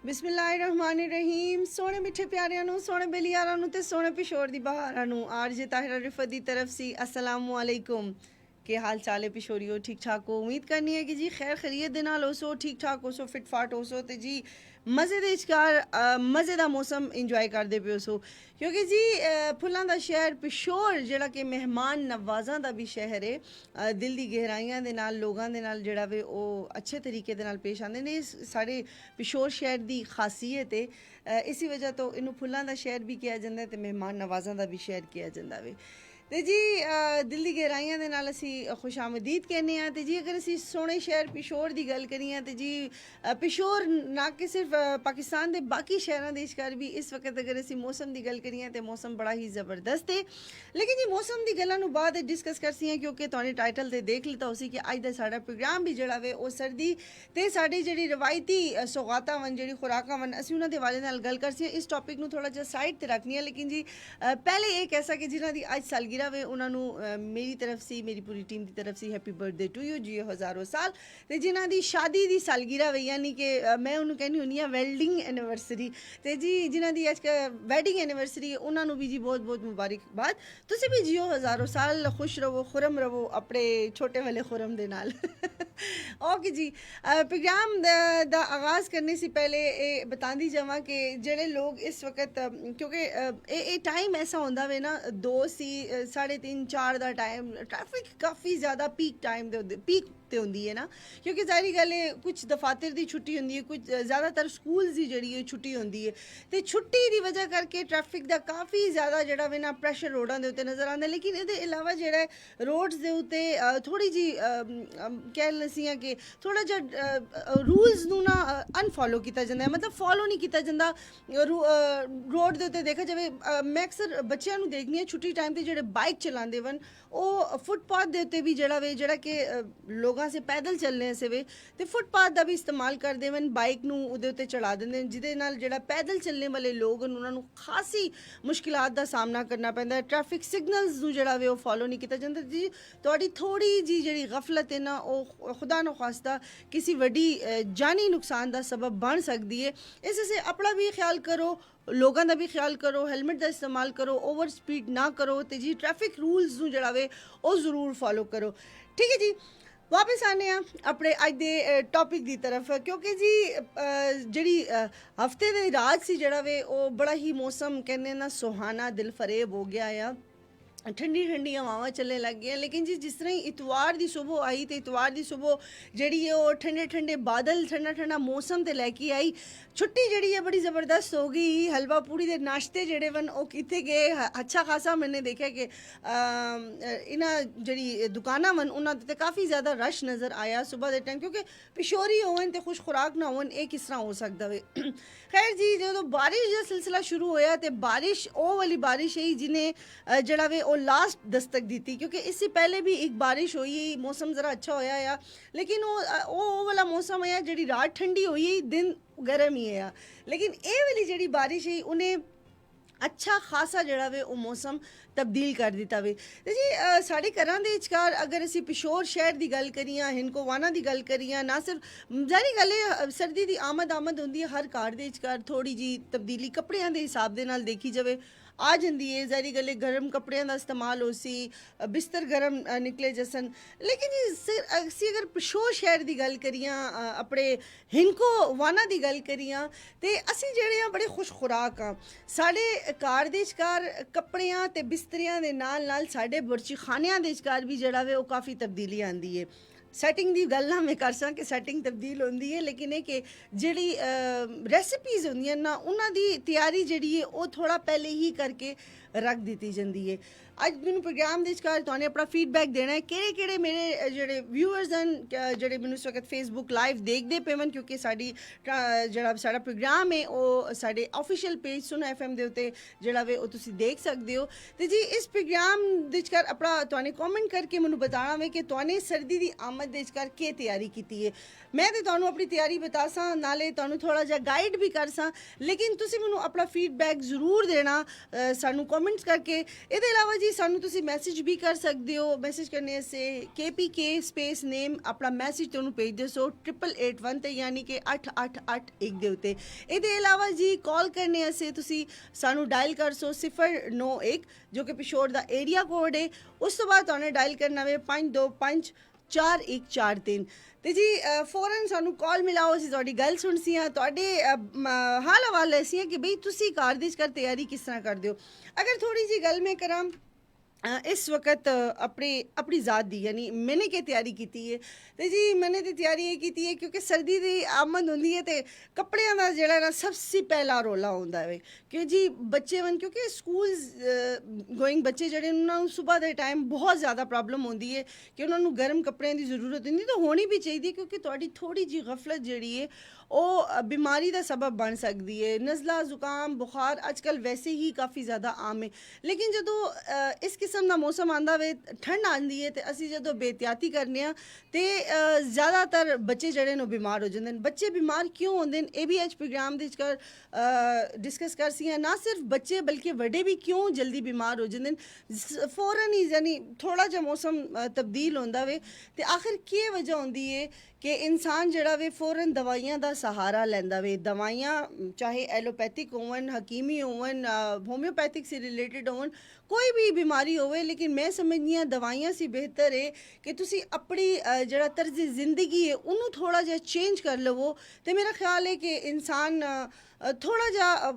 बिस्मिल्लाहिर्रहमानिर्रहीम। सोने मिठे प्यारिਆਂ ਨੂੰ सोने बेलियारां ਨੂੰ ਤੇ सोने पिशोर ਦੀ ਬਹਾਰਾਂ ਨੂੰ आरजे ताहिरा रिफत ਦੀ तरफ से अस्सलाम वालेकुम। के हाल चाल है पिशोरियो? ठीक ठाक हो? उम्मीद करनी है कि जी खैर खैरियत दे नाल होसो, ठीक ठाक होसो, फिट फाट होसो ते जी मज़े दे विचकार मज़े दा मौसम इंजॉय करदे पे होसो, क्योंकि जी फुल्लां दा शहर पिशोर जेह्ड़ा कि मेहमान नवाज़ां दा भी शहर है। दिल दी गहराइयां दे नाल लोगां दे नाल जेह्ड़ा वे ओह् अच्छे तरीके दे नाल पेश आंदे ने। साढ़े पिशोर शहर दी खासियत है, इसी वजह तो इनू फुल्लां दा शहर भी कहा जांदा है ते मेहमान नवाज़ां दा भी शहर कहा जांदा वे। ते जी दिल दी गहराइयां दे नाल असी खुश आमदीद कहने आ। ते जी अगर असी सोहने शहर पिशोर दी गल करिए ते जी पिशोर ना कि सिर्फ पाकिस्तान दे बाकी शहरां दे विचकार भी इस वक्त अगर असी मौसम दी गल करिए ते मौसम बड़ा ही ज़बरदस्त है। लेकिन जी मौसम दी गल्लां नूं बाद डिस्कस करसी हैं, क्योंकि तुहानू टाइटल ते देख लिता उसी कि अज दा साडा प्रोग्राम भी जेह्ड़ा वे ओह् सर्दी ते साडी जेह्ड़ी रवायती सौगातां वन जेह्ड़ी खुराकां वन असी उन्हां दे हवाले नाल गल करसी। इस टॉपिक नूं थोड़ा जिहा साइड ते रखनी है, लेकिन जी पहले एक ऐसा कि जिन्हां दी अज सालगिरह वे उन्होंने मेरी तरफ से मेरी पूरी टीम की तरफ से हैप्पी बर्थडे टू यू, जियो हज़ारों साल। तो जिन्हों की शादी की सालगिरह वे यानी कि मैं उन्होंने कहनी होनी है वेडिंग एनिवर्सरी, तो जी जिन्हों की अज वैडिंग एनिवर्सरी उन्होंने भी जी बहुत बहुत मुबारकबाद। तुसीं भी जियो हज़ारों साल, खुश रवो, खुरम रवो अपने छोटे वाले खुरम दे नाल। ओके जी, प्रोग्राम दा आगाज़ करने से पहले ये बतांदी जावां कि जेड़े लोग इस वक्त, क्योंकि ये टाइम ऐसा होंदा वे ना 2 सी 3:30 4 का टाइम ट्रैफिक काफ़ी ज़्यादा पीक टाइम दे पीक ते होंदी है ना, क्योंकि जाहिर गल है कुछ दफातर की छुट्टी होंदी है, कुछ ज़्यादातर स्कूल की जी छुट्टी होंदी है, तो छुट्टी की वजह करके ट्रैफिक का काफ़ी ज़्यादा जोड़ा वे ना प्रैशर रोडों के उत्ते नज़र आता है। लेकिन ये अलावा जोड़ा रोड्स के उत्ते थोड़ी जी कह लसी कि थोड़ा जहा रूल्स नूं ना अनफॉलो किया जाता है, मतलब फॉलो नहीं किया जाता रोड के उत्ते। देखा जाए मैं अक्सर बच्चों को देखनी है छुट्टी टाइम पर जोड़े बाइक चलाते वन वो फुटपाथ के उत्ते भी जोड़ा वे जोड़ा कि लोगों से पैदल चलने से वे तो फुटपाथ का भी इस्तेमाल करते वन, बाइक नूं उहदे उत्ते चढ़ा देंगे, जिहदे नाल जोड़ा पैदल चलने वाले लोग उन्होंने खासी मुश्किलात का सामना करना पैंदा है। ट्रैफिक सिगनल्स नूं जोड़ा वे फॉलो नहीं किया जाता जी। तुहाडी थोड़ी जी जी गफलत है ना वो खुदा न खास्ता किसी वड्डी जानी नुकसान का सबब बन सकती है। इससे अपना भी ख्याल करो, लोगों का भी ख्याल करो, हेलमेट का इस्तेमाल करो, ओवर स्पीड ना करो, तो जी ट्रैफिक रूल्स नूं जोड़ा वे वो ज़रूर फॉलो करो। ठीक है जी, वापस आने अपने अज दे टॉपिक की तरफ, क्योंकि जी जी हफ्ते दे रात सी जड़ा वे वो बड़ा ही मौसम कहने ना सुहाना दिल फरेब हो गया या ठंडी ठंडी हवावां चलने लग गई। लेकिन जी जिस तरह ही इतवार की सुबह आई तो इतवार की सुबह जी वो ठंडे ठंडे बादल, ठंडा ठंडा मौसम तो लैके आई, छुट्टी जी है बड़ी ज़बरदस्त हो गई। हलवा पूड़ी के नाश्ते जोड़े वन वो किते गए, अच्छा खासा मैंने देखा कि इन्ह जी दुकाना वन उन्होंने काफ़ी ज़्यादा रश नज़र आया सुबह के टाइम, क्योंकि पिशोरी होवन तो खुश खुराक ना होवन ये किस तरह हो सकता वे। खैर जी जो बारिश का सिलसिला शुरू होया तो बारिश वो वाली बारिश है जिन्हें जड़ा वे वो लास्ट दस्तक दी थी, क्योंकि इससे पहले भी एक बारिश हुई, मौसम ज़रा अच्छा होया या, लेकिन वो वाला मौसम है जी रात ठंडी हुई दिन गर्म ही है। लेकिन ये वाली जी बारिश है उन्हें अच्छा खासा जड़ा वे वो मौसम तब्दील कर दिता वे। तो जी साढ़े घरां दे विचकार अगर असी पिशोर शहर की गल करिए, हिनकोवाना की गल करिए, ना सिर्फ जारी गल है सर्दी की आमद होंदी है, हर घर के विचकार थोड़ी जी तब्दीली कपड़ियां दे हिसाब दे नाल देखी जाए आ जाती है। जारी गल गर्म कपड़ियां का इस्तेमाल हो सी, बिस्तर गर्म निकले जसन। लेकिन जी असी अगर पिशोर शहर की गल करिए, अपने हिनको वाना की गल करिए, तो असी जेड़े बड़े खुश खुराक हाँ। साढ़े घर के विचकार कपड़ियां ते बिस्तरियां दे नाल नाल साढ़े बुरची खानियां दे विचकार भी जड़ा वे वो काफ़ी तब्दीली आती है। सैटिंग की गल ना मैं कर सा कि सैटिंग तब्दील होंदी है, लेकिन ये कि जी रेसिपीज़ होंदियां ना उन्होंने तैयारी जी है वो थोड़ा पहले ही करके रख दी जाती है। अज मैं प्रोग्राम के विचकार तुहानू अपना फीडबैक देना है केड़े मेरे जोड़े व्यूअर्स हैं जोड़े मैनू इस वक्त फेसबुक लाइव देखते पे वन, क्योंकि साड़ी जड़ा साड़ा प्रोग्राम है वो साढ़े ऑफिशियल पेज सुनो FM के उत्ते जड़ा वे तुसी देख सकते हो। तो जी इस प्रोग्राम के विचकार अपना तुहानू कॉमेंट करके मैनू बताना वे कि तुहाने सर्दी की आमद के विचकार के तैयारी की है। मैं तो तुहानू अपनी तैयारी बता सा, नाले तुहानू थोड़ा जा गाइड भी कर सा, लेकिन तुसी मैनू अपना फीडबैक जरूर देना सानू कॉमेंट्स करके। ये अलावा जी ਸਾਨੂੰ ਤੁਸੀਂ ਮੈਸੇਜ ਵੀ ਕਰ ਸਕਦੇ ਹੋ। ਮੈਸੇਜ ਕਰਨੇ ਸੇ KPK ਸਪੇਸ ਨੇਮ ਆਪਣਾ ਮੈਸੇਜ ਤੁਹਾਨੂੰ ਭੇਜ ਦਿਓ 8881 ਤੇ ਯਾਨੀ ਕਿ 8881 ਦੇ ਉੱਤੇ। ਇਹਦੇ ਇਲਾਵਾ ਜੀ ਕਾਲ ਕਰਨੇ ਸੇ ਤੁਸੀਂ ਸਾਨੂੰ ਡਾਇਲ ਕਰ ਸੋ 091 ਜੋ ਕਿ ਪਿਸ਼ੋਰ ਦਾ ਏਰੀਆ ਕੋਡ ਹੈ। ਉਸ ਤੋਂ ਬਾਅਦ ਤੁਹਾਨੂੰ ਡਾਇਲ ਕਰਨਾ ਵੇ 525 4143 ਤੇ ਜੀ ਫੌਰਨ ਸਾਨੂੰ ਕਾਲ ਮਿਲਾਓ, ਅਸੀਂ ਤੁਹਾਡੀ ਗੱਲ ਸੁਣਸੀ ਹਾਂ, ਤੁਹਾਡੇ ਹਾਲ ਹਵਾਲ ਐਸੀ ਹੈ ਕਿ ਬਈ ਤੁਸੀਂ ਘਰ ਦੀ ਤਿਆਰੀ ਕਿਸ ਤਰ੍ਹਾਂ ਕਰਦੇ ਹੋ। ਅਗਰ ਥੋੜੀ ਜੀ ਗੱਲ ਮੈਂ ਕਰਾਂ ਇਸ ਵਕਤ ਆਪਣੀ ਜ਼ਾਤ ਦੀ ਯਾਨੀ ਮੈਨੇ ਕੀ ਤਿਆਰੀ ਕੀਤੀ ਹੈ ਤੇ ਜੀ ਮੈਨੇ ਤੇ ਤਿਆਰੀ ਇਹ ਕੀਤੀ ਹੈ ਕਿਉਂਕਿ ਸਰਦੀ ਦੀ ਆਮਦ ਹੁੰਦੀ ਹੈ ਤੇ ਕੱਪੜਿਆਂ ਦਾ ਜਿਹੜਾ ਨਾ ਸਭ ਤੋਂ ਪਹਿਲਾ ਰੋਲਾ ਹੁੰਦਾ ਹੈ ਕਿ ਜੀ ਬੱਚੇ ਕਿਉਂਕਿ ਸਕੂਲ ਗੋਇੰਗ ਬੱਚੇ ਜਿਹੜੇ ਉਹਨਾਂ ਨੂੰ ਸਵੇਰ ਦੇ ਟਾਈਮ ਬਹੁਤ ਜ਼ਿਆਦਾ ਪ੍ਰੋਬਲਮ ਹੁੰਦੀ ਹੈ ਕਿ ਉਹਨਾਂ ਨੂੰ ਗਰਮ ਕੱਪੜਿਆਂ ਦੀ ਜ਼ਰੂਰਤ ਹੁੰਦੀ ਤਾਂ ਹੋਣੀ ਵੀ ਚਾਹੀਦੀ ਕਿਉਂਕਿ ਤੁਹਾਡੀ ਥੋੜੀ ਜੀ ਗਫਲਤ ਜਿਹੜੀ ਹੈ ਉਹ ਬਿਮਾਰੀ ਦਾ ਸਬਬ ਬਣ ਸਕਦੀ ਹੈ। ਨਜ਼ਲਾ ਜ਼ੁਕਾਮ ਬੁਖਾਰ ਅੱਜ ਕੱਲ੍ਹ ਵੈਸੇ ਹੀ ਕਾਫੀ ਜ਼ਿਆਦਾ ਆਮ ਹੈ, ਲੇਕਿਨ ਜਦੋਂ ਇਸ ਕਿਸਮ ਦਾ ਮੌਸਮ ਆਉਂਦਾ ਵੇ ਠੰਡ ਆਉਂਦੀ ਹੈ ਤੇ ਅਸੀਂ ਜਦੋਂ ਬੇਹਤਿਆਤੀ ਕਰਨੇ ਆ ਤੇ ਜ਼ਿਆਦਾਤਰ ਬੱਚੇ ਜਿਹੜੇ ਨੇ ਬਿਮਾਰ ਹੋ ਜਾਂਦੇ ਨੇ। ਬੱਚੇ ਬਿਮਾਰ ਕਿਉਂ ਹੁੰਦੇ ਨੇ ਇਹ ਵੀ ਅੱਜ ਪ੍ਰੋਗਰਾਮ ਦੇ ਵਿੱਚ ਡਿਸਕਸ ਕਰ ਸੀ। ਨਾ ਸਿਰਫ ਬੱਚੇ ਬਲਕਿ ਵੱਡੇ ਵੀ ਕਿਉਂ ਜਲਦੀ ਬਿਮਾਰ ਹੋ ਜਾਂਦੇ ਨੇ ਫੌਰਨ ਹੀ ਯਾਨੀ ਥੋੜਾ ਜਿਹਾ ਮੌਸਮ ਤਬਦੀਲ ਹੁੰਦਾ ਵੇ ਤੇ ਆਖਿਰ ਕੀ ਵਜ੍ਹਾ ਹੁੰਦੀ ਹੈ ਕਿ ਇਨਸਾਨ ਜਿਹੜਾ ਵੇ ਫੌਰਨ ਦਵਾਈਆਂ ਦਾ ਸਹਾਰਾ ਲੈਂਦਾ ਵੇ। ਦਵਾਈਆਂ ਚਾਹੇ ਐਲੋਪੈਥਿਕ ਹੋਵਣ, ਹਕੀਮੀ ਹੋਵਣ, ਹੋਮਿਓਪੈਥਿਕ ਸੇ ਰਿਲੇਟਡ ਹੋਵਣ, ਕੋਈ ਵੀ ਬਿਮਾਰੀ ਹੋਵੇ, ਲੇਕਿਨ ਮੈਂ ਸਮਝਦੀ ਹਾਂ ਦਵਾਈਆਂ ਸੀ ਬਿਹਤਰ ਹੈ ਕਿ ਤੁਸੀਂ ਆਪਣੀ ਜਿਹੜਾ ਤਰਜ਼ ਜ਼ਿੰਦਗੀ ਹੈ ਉਹਨੂੰ ਥੋੜਾ ਜਿਹਾ ਚੇਂਜ ਕਰ ਲਵੋ ਤੇ ਮੇਰਾ ਖਿਆਲ ਹੈ ਕਿ ਇਨਸਾਨ ਥੋੜਾ ਜਿਹਾ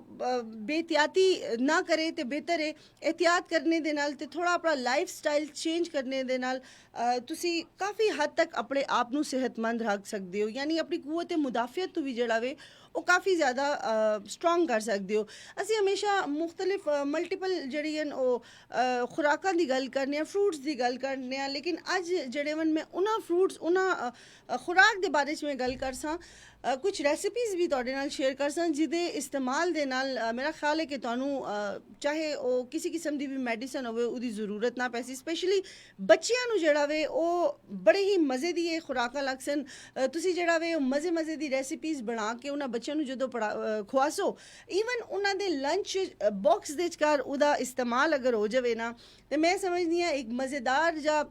ਬੇਹਤਿਆਤੀ ਨਾ ਕਰੇ ਤੇ ਬਿਹਤਰ ਹੈ। ਇਹਤਿਆਤ ਕਰਨੇ ਦੇ ਨਾਲ ਤੇ ਥੋੜਾ ਆਪਣਾ ਲਾਈਫ ਸਟਾਈਲ ਚੇਂਜ ਕਰਨੇ ਦੇ ਨਾਲ ਤੁਸੀਂ ਕਾਫੀ ਹੱਦ ਤੱਕ ਆਪਣੇ ਆਪ ਨੂੰ ਸਿਹਤਮੰਦ ਰੱਖ ਸਕਦੇ ਹੋ, ਯਾਨੀ ਆਪਣੀ ਕੂਵਤ ਮੁਦਾਫਿਅਤ ਤੋਂ ਵੀ ਜਿਹੜਾ ਵੇ ਉਹ ਕਾਫੀ ਜ਼ਿਆਦਾ ਸਟਰੋਂਗ ਕਰ ਸਕਦੇ ਹੋ। ਅਸੀਂ ਹਮੇਸ਼ਾ ਮੁਖਤਲਿਫ ਮਲਟੀਪਲ ਜਿਹੜੀ ਹਨ ਉਹ ਖੁਰਾਕਾਂ ਦੀ ਗੱਲ ਕਰਨੇ ਆ, ਫਰੂਟਸ ਦੀ ਗੱਲ ਕਰਨੇ ਆ, ਲੇਕਿਨ ਅੱਜ ਜਿਹੜੇ ਮੈਂ ਉਹਨਾਂ ਫਰੂਟਸ ਉਹਨਾਂ ਖੁਰਾਕ ਦੇ ਬਾਰੇ 'ਚ ਮੈਂ ਗੱਲ ਕਰ ਸਾਂ, ਕੁਝ ਰੈਸਿਪੀਜ਼ ਵੀ ਤੁਹਾਡੇ ਨਾਲ ਸ਼ੇਅਰ ਕਰ ਸਾਂ ਜਿਹਦੇ ਇਸਤੇਮਾਲ ਦੇ ਨਾਲ ਮੇਰਾ ਖਿਆਲ ਹੈ ਕਿ ਤੁਹਾਨੂੰ ਚਾਹੇ ਉਹ ਕਿਸੇ ਕਿਸਮ ਦੀ ਵੀ ਮੈਡੀਸਨ ਹੋਵੇ ਉਹਦੀ ਜ਼ਰੂਰਤ ਨਾ ਪੈ ਸੀ। ਸਪੈਸ਼ਲੀ ਬੱਚਿਆਂ ਨੂੰ ਜਿਹੜਾ ਵੇ ਉਹ ਬੜੇ ਹੀ ਮਜ਼ੇ ਦੀ ਇਹ ਖੁਰਾਕਾਂ ਲੱਗ ਸਨ। ਤੁਸੀਂ ਜਿਹੜਾ ਵੇ ਉਹ ਮਜ਼ੇ ਦੀ ਰੈਸਿਪੀਜ਼ ਬਣਾ ਕੇ ਉਹਨਾਂ ਬੱਚਿਆਂ ਨੂੰ ਜਦੋਂ ਖਵਾਸੋ, ਈਵਨ ਉਹਨਾਂ ਦੇ ਲੰਚ ਬਾਕਸ ਦੇ ਵਿਚਕਾਰ ਉਹਦਾ ਇਸਤੇਮਾਲ ਅਗਰ ਹੋ ਜਾਵੇ ਨਾ ਤੇ ਮੈਂ ਸਮਝਦੀ ਹਾਂ ਇੱਕ ਮਜ਼ੇਦਾਰ ਜਾਂ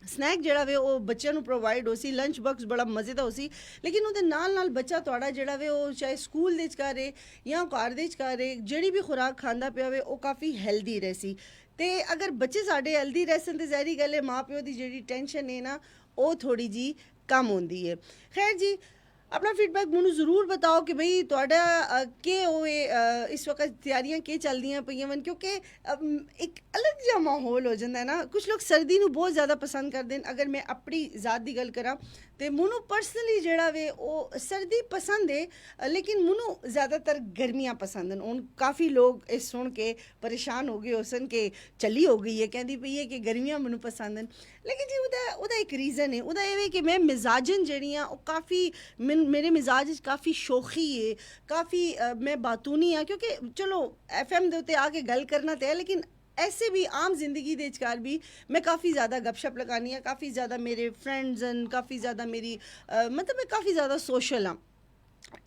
ਸਨੈਕ ਜਿਹੜਾ ਵੇ ਉਹ ਬੱਚਿਆਂ ਨੂੰ ਪ੍ਰੋਵਾਈਡ ਹੋ ਸੀ। ਲੰਚ ਬਾਕਸ ਬੜਾ ਮਜ਼ੇ ਦਾ ਹੋ ਸੀ, ਲੇਕਿਨ ਉਹਦੇ ਨਾਲ ਬੱਚਾ ਤੁਹਾਡਾ ਜਿਹੜਾ ਵੇ ਉਹ ਚਾਹੇ ਸਕੂਲ ਦੇ ਵਿੱਚ ਕਰੇ ਜਾਂ ਘਰ ਦੇ ਵਿੱਚ ਕਰੇ ਜਿਹੜੀ ਵੀ ਖੁਰਾਕ ਖਾਂਦਾ ਪਿਆ ਵੇ ਉਹ ਕਾਫੀ ਹੈਲਦੀ ਰਹੇ ਸੀ। ਤੇ ਅਗਰ ਬੱਚੇ ਸਾਡੇ ਹੈਲਦੀ ਰਹਿਣ ਤੇ ਜ਼ਾਹਿਰੀ ਗੱਲ ਹੈ ਮਾਂ ਪਿਓ ਦੀ ਜਿਹੜੀ ਟੈਨਸ਼ਨ ਹੈ ਨਾ ਉਹ ਥੋੜੀ ਜੀ ਕਮ ਹੁੰਦੀ ਹੈ। ਖੈਰ ਜੀ अपना फीडबैक मैनू जरूर बताओ कि भाई तुहाडा के होए इस वक्त तैयारियां के चल दियां पईयां वन, क्योंकि एक अलग जिहा माहौल हो जाता है ना। कुछ लोग सर्दी नू बहुत ज़्यादा पसंद करते हैं। अगर मैं अपनी ज़ात की गल करा तो मैनू पर्सनली जिहड़ा वे वो सर्दी पसंद है, लेकिन मैनू ज़्यादातर गर्मियां पसंद हैं। हुण काफ़ी लोग इस सुन के परेशान हो गए हो सन कि चली हो गई है, कहती पई है कि गर्मियां मैनू पसंद हैं, लेकिन जी ਉਹਦਾ ਇੱਕ ਰੀਜ਼ਨ ਹੈ। ਉਹਦਾ ਇਹ ਕਿ ਮੈਂ ਮਿਜ਼ਾਜਨ ਜਿਹੜੀਆਂ ਉਹ ਕਾਫੀ ਮੇਰੇ ਮਿਜ਼ਾਜ 'ਚ ਕਾਫੀ ਸ਼ੌਖੀ ਹੈ, ਕਾਫੀ ਮੈਂ ਬਾਤੂਨੀ ਹਾਂ, ਕਿਉਂਕਿ ਚਲੋ FM ਦੇ ਉੱਤੇ ਆ ਕੇ ਗੱਲ ਕਰਨਾ ਤੇ ਹੈ, लेकिन ऐसे भी आम जिंदगी के विचकार भी मैं काफ़ी ज़्यादा गपशप लगानी हाँ, काफ़ी ज़्यादा मेरे फ्रेंड्स हैं, काफ़ी ज़्यादा मेरी मतलब मैं काफ़ी ज़्यादा सोशल हाँ।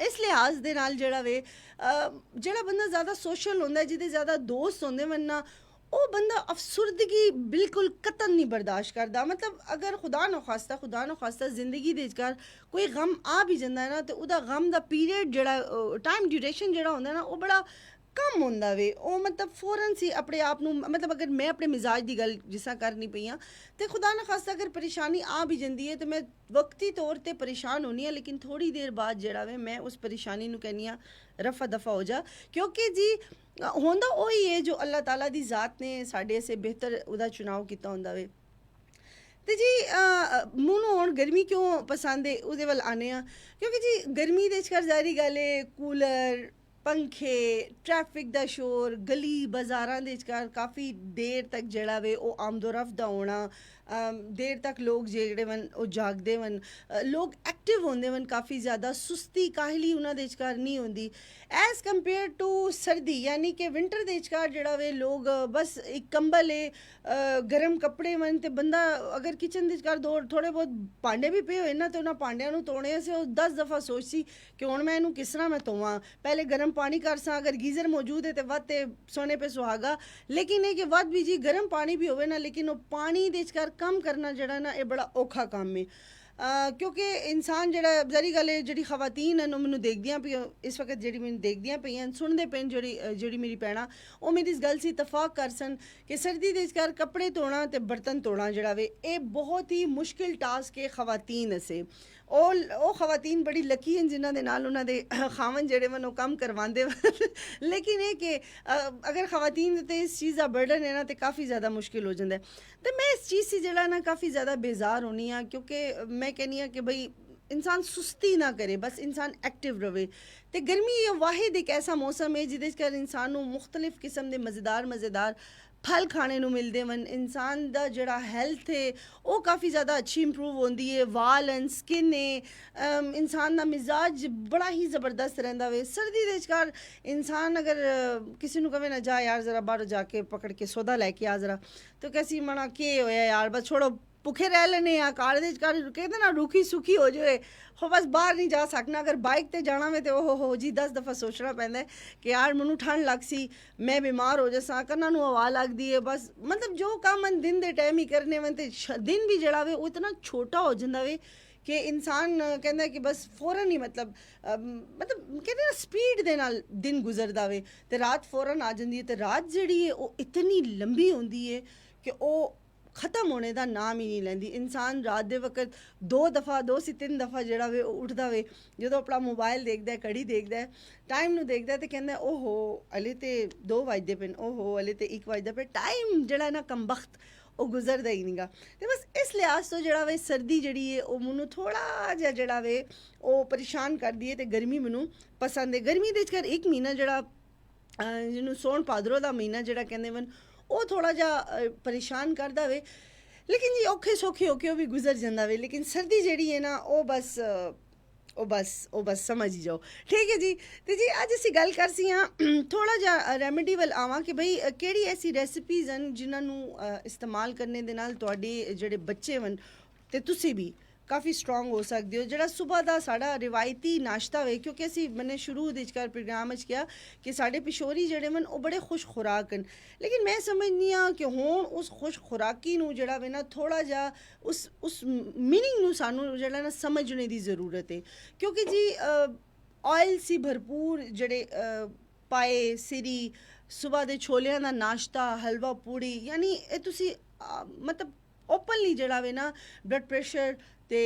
इस लिहाज दे नाल जेड़ा वे जेड़ा बंदा ज़्यादा सोशल होंदा है, जिहदे ज़्यादा दोस्त होंदे वरना वो बंदा अफसुर्दगी बिल्कुल कतन नहीं बर्दाश्त करता। मतलब अगर खुदा न खास्ता जिंदगी दे विचकार कोई गम आ भी जाता है ना तो उदा गम दा पीरियड जेड़ा टाइम ड्यूरेशन जेड़ा होंदा ना वो बड़ा कम होंदा वे। वो मतलब फौरन सी अपने आप नू मतलब अगर मैं अपने मिजाज की गल जिसा करनी पई हाँ तो खुदा न खास्ता अगर परेशानी आ भी जाती है तो मैं वक्ती तौर पर परेशान होनी हाँ, लेकिन थोड़ी देर बाद जेड़ा वे मैं उस परेशानी नू कहनी हाँ रफा दफा हो जा, क्योंकि जी होंदा वही है जो अल्लाह ताला दी ज़ात ने साढ़े से बेहतर उदा चुनाव किया होंदा वे। तो जी मैनू हुण गर्मी क्यों पसंद है उहदे वल आने आ, क्योंकि जी गर्मी दे विचकार ज़ाहिरी गल है कूलर पंखे ट्रैफिक दा शोर गली बाज़ारां दे विचकार काफ़ी देर तक जेड़ा वे वो आमदोरफ्त दा होना देर तक लोग जेह्ड़े वन ओह् जागदे वन, लोग एक्टिव होंदे वन काफ़ी ज़्यादा, सुस्ती काहली उन्हां दे विचकार नहीं होंदी एज़ कंपेयर टू सर्दी। यानी कि विंटर दे विचकार जेह्ड़ा वे लोग बस एक कंबल है, गर्म कपड़े वन, ते बंदा अगर किचन दे विचकार थोड़े बहुत भांडे भी पे होए ना ते उन्हां भांडियां नूं धोने से ओह् 10 दफ़ा सोचसी कि हुण मैं इनू किस तरह मैं धोवां, पहले गर्म पानी करसां, अगर गीज़र मौजूद है तो वध ते सोने पे सुहागा। लेकिन ये कि वध भी जी गर्म पानी भी होवे ना, लेकिन वो पानी दे विचकार कम करना जेह्ड़ा ना ये बड़ा औखा कम्म है। क्योंकि इंसान जेह्ड़ा ज़ाहिर गल्ल है जेह्ड़ी खवातीन न ओह् मैनू देखदियां पईयां इस वक्त, जेह्ड़ी मैनू देखदियां पईयां सुनदे पे जेह्ड़ी मेरी भैणां ओह् मेरी इस गल्ल से इतफाक करसन कि सर्दी दे विचकार कपड़े धोना ते बर्तन धोना जेह्ड़ा वे एह् बहुत ही मुश्किल टास्क है खवातीन आस्ते। ओह् खवातीन बड़ी लकी हैं जिन्हां दे नाल उन्हां दे खामन जेह्ड़े वन ओह् कम्म करवांदे वन। लेकिन एह् कि अगर खवातीन ते इस चीज़ दा बर्डन है ना ते काफ़ी ज़्यादा मुश्किल हो जांदा है। ते मैं इस चीज़ से जेह्ड़ा ना काफ़ी ज़्यादा बेजार होनी आं, क्योंकि मैं कहनी आं कि भाई इंसान सुस्ती ना करे, बस इंसान एक्टिव रवे। ते गर्मी ये वाहिद एक ऐसा मौसम है जिहदे च इंसान नूं मुख्तलिफ किस्म दे मज़ेदार फल खाने नूं मिलदे वन, इंसान दा जेह्ड़ा हेल्थ है ओह् काफ़ी ज़्यादा अच्छी इंप्रूव होंदी है, वाल एंड स्किन है, इंसान दा मिजाज बड़ा ही ज़बरदस्त रहिंदा वे। सर्दी दे विचकार इंसान अगर किसी नूं कवे ना जा यार ज़रा बाहर जाके पकड़ के सौदा लैके आ ज़रा, तो कैसी मना केह् होया यार बस छोड़ो भुखे रह लेने आ, घर दे विचकार कहते ना रूखी सुखी हो जाए, हो बस बाहर नहीं जा सकना। अगर बाइक ते जाना में तो ओहो हो जी 10 दफ़ा सोचना पैंदा है कि यार मैनू ठंड लग सी, मैं बीमार हो जासां, कन्नां नूं हवा लगदी है, बस मतलब जो कम्म मन दिन दे टाइम ही करने वन ते दिन भी जेह्ड़ा वे ओह् इतना छोटा हो जांदा वे कि इंसान कहंदा है कि बस फौरन ही मतलब कहते ना स्पीड दे नाल दिन गुजरदा वे, ते रात फौरन आ जांदी है, ते रात जेह्ड़ी है ओह् इतनी लंबी होंदी है कि ओह् ख़त्म होने का नाम ही नहीं लैंदी। इंसान रात दे वक्त 2 से 3 दफ़ा जेह्ड़ा वे उठदा वे, जदों अपना मोबाइल देखदा है, घड़ी देखदा है, टाइम नूं देखदा है ते कहंदा है ओहो हले ते 2 बजदे पे, ओहो हले ते 1 बजदा पे, टाइम जेह्ड़ा ना कमबख्त ओह् गुजरदा ही नहीं गा। ते बस इस लिहाज तो जेह्ड़ा वे सर्दी जेह्ड़ी है ओह् मैनू थोड़ा जिहा जेह्ड़ा वे ओह् परेशान करदी है, ते गर्मी मैनू पसंद है। गर्मी दे च एक महीना जेह्ड़ा जिन्नू सौन भादरों दा महीना जेह्ड़ा कहंदे वन ओह् थोड़ा जा परेशान करदा वे, लेकिन जी औखे सौखे होके ओह् भी गुजर जांदा वे। लेकिन सर्दी जेह्ड़ी है ना ओह् बस समझ ही जाओ। ठीक है जी, ते जी अज असीं गल करसी हां थोड़ा जा रेमेडी वल आवां कि भाई केह्ड़ी ऐसी रेसिपीज़ न जिन्हां नूं इस्तेमाल करने दे नाल तुहाडे जेह्ड़े बच्चे वन ते तुसीं भी काफ़ी स्ट्रॉन्ग हो सकदे हो। जेह्ड़ा सुबह दा साढ़ा रिवायती नाश्ता वे, क्योंकि असीं मैंने शुरू दे विचकार प्रोग्राम च किया कि साढ़े पिछोरी जेह्ड़े वन ओह् बड़े खुश खुराक न, लेकिन मैं समझनी आं कि हुण उस खुश खुराकी नूं जेह्ड़ा वे ना थोड़ा जा उस मीनिंग नूं सानूं जेह्ड़ा ना समझने दी ज़रूरत है। क्योंकि जी ऑयल सी भरपूर जेह्ड़े पाए सिरी सुबह दे छोलेआं दा नाश्ता, हलवा पूड़ी, यानी एह् तुसीं मतलब ओपनली जेह्ड़ा वे ना ब्लड प्रेशर ते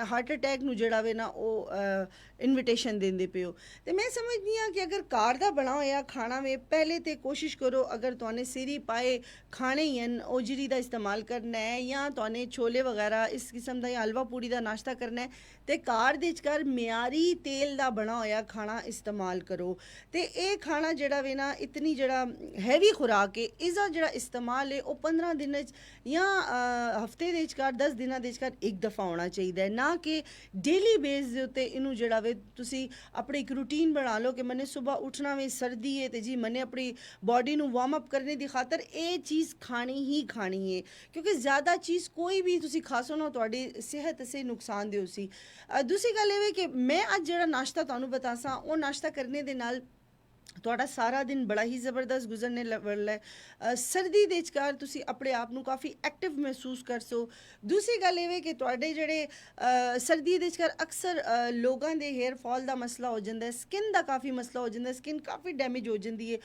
हार्ट अटैक नूं जेह्ड़ा वे ना ओह् इनविटेशन देंदे पे हो। ते मैं समझनी आं कि अगर घर दा बना होया खाना वे, पहले ते कोशिश करो अगर तुहाने सिरी पाए खाने ही न ओजरी दा इस्तेमाल करना है, या तुहाने छोले वगैरह इस किस्म दा या हलवा पूड़ी दा नाश्ता करना है, ते घर दे विचकार म्यारी तेल दा बना होया खाना इस्तेमाल करो। ते एह् खाना जेह्ड़ा वे ना इतनी जेह्ड़ा हैवी खुराक है, इसदा जेह्ड़ा इस्तेमाल है ओह् 15 दिन च या हफ्ते दे विचकार 10 दिनां दे विचकार एक दफ़ा होना चाहिदा है, ना कि डेली बेस दे उत्ते इनू जेह्ड़ा वे तुसी अपनी एक रूटीन बना लो कि मैंने सुबह उठना वे, सर्दी है ते जी मैंने अपनी बॉडी नू वार्म अप करने दी खातर ये चीज़ खानी ही खानी है। क्योंकि ज़्यादा चीज़ कोई भी तुसी खासो ना तुहाडी सेहत से नुकसान दे उसी। दूसरी गल एह् कि मैं अज जेह्ड़ा नाश्ता तुहानू बतासां ओह् नाश्ता करने दे नाल तुहाडा सारा दिन बड़ा ही ज़बरदस्त गुजरने वाला है। सर्दी दे विचकार तुसी अपने आप नू काफ़ी एक्टिव महसूस करसो। दूसरी गल एह् कि तुहाडे जेह्ड़े सर्दी दे विचकार अक्सर लोगां दे हेयर फॉल दा मसला हो जांदा है, स्किन दा काफ़ी मसला हो जांदा है, स्किन काफ़ी डैमेज हो जांदी है।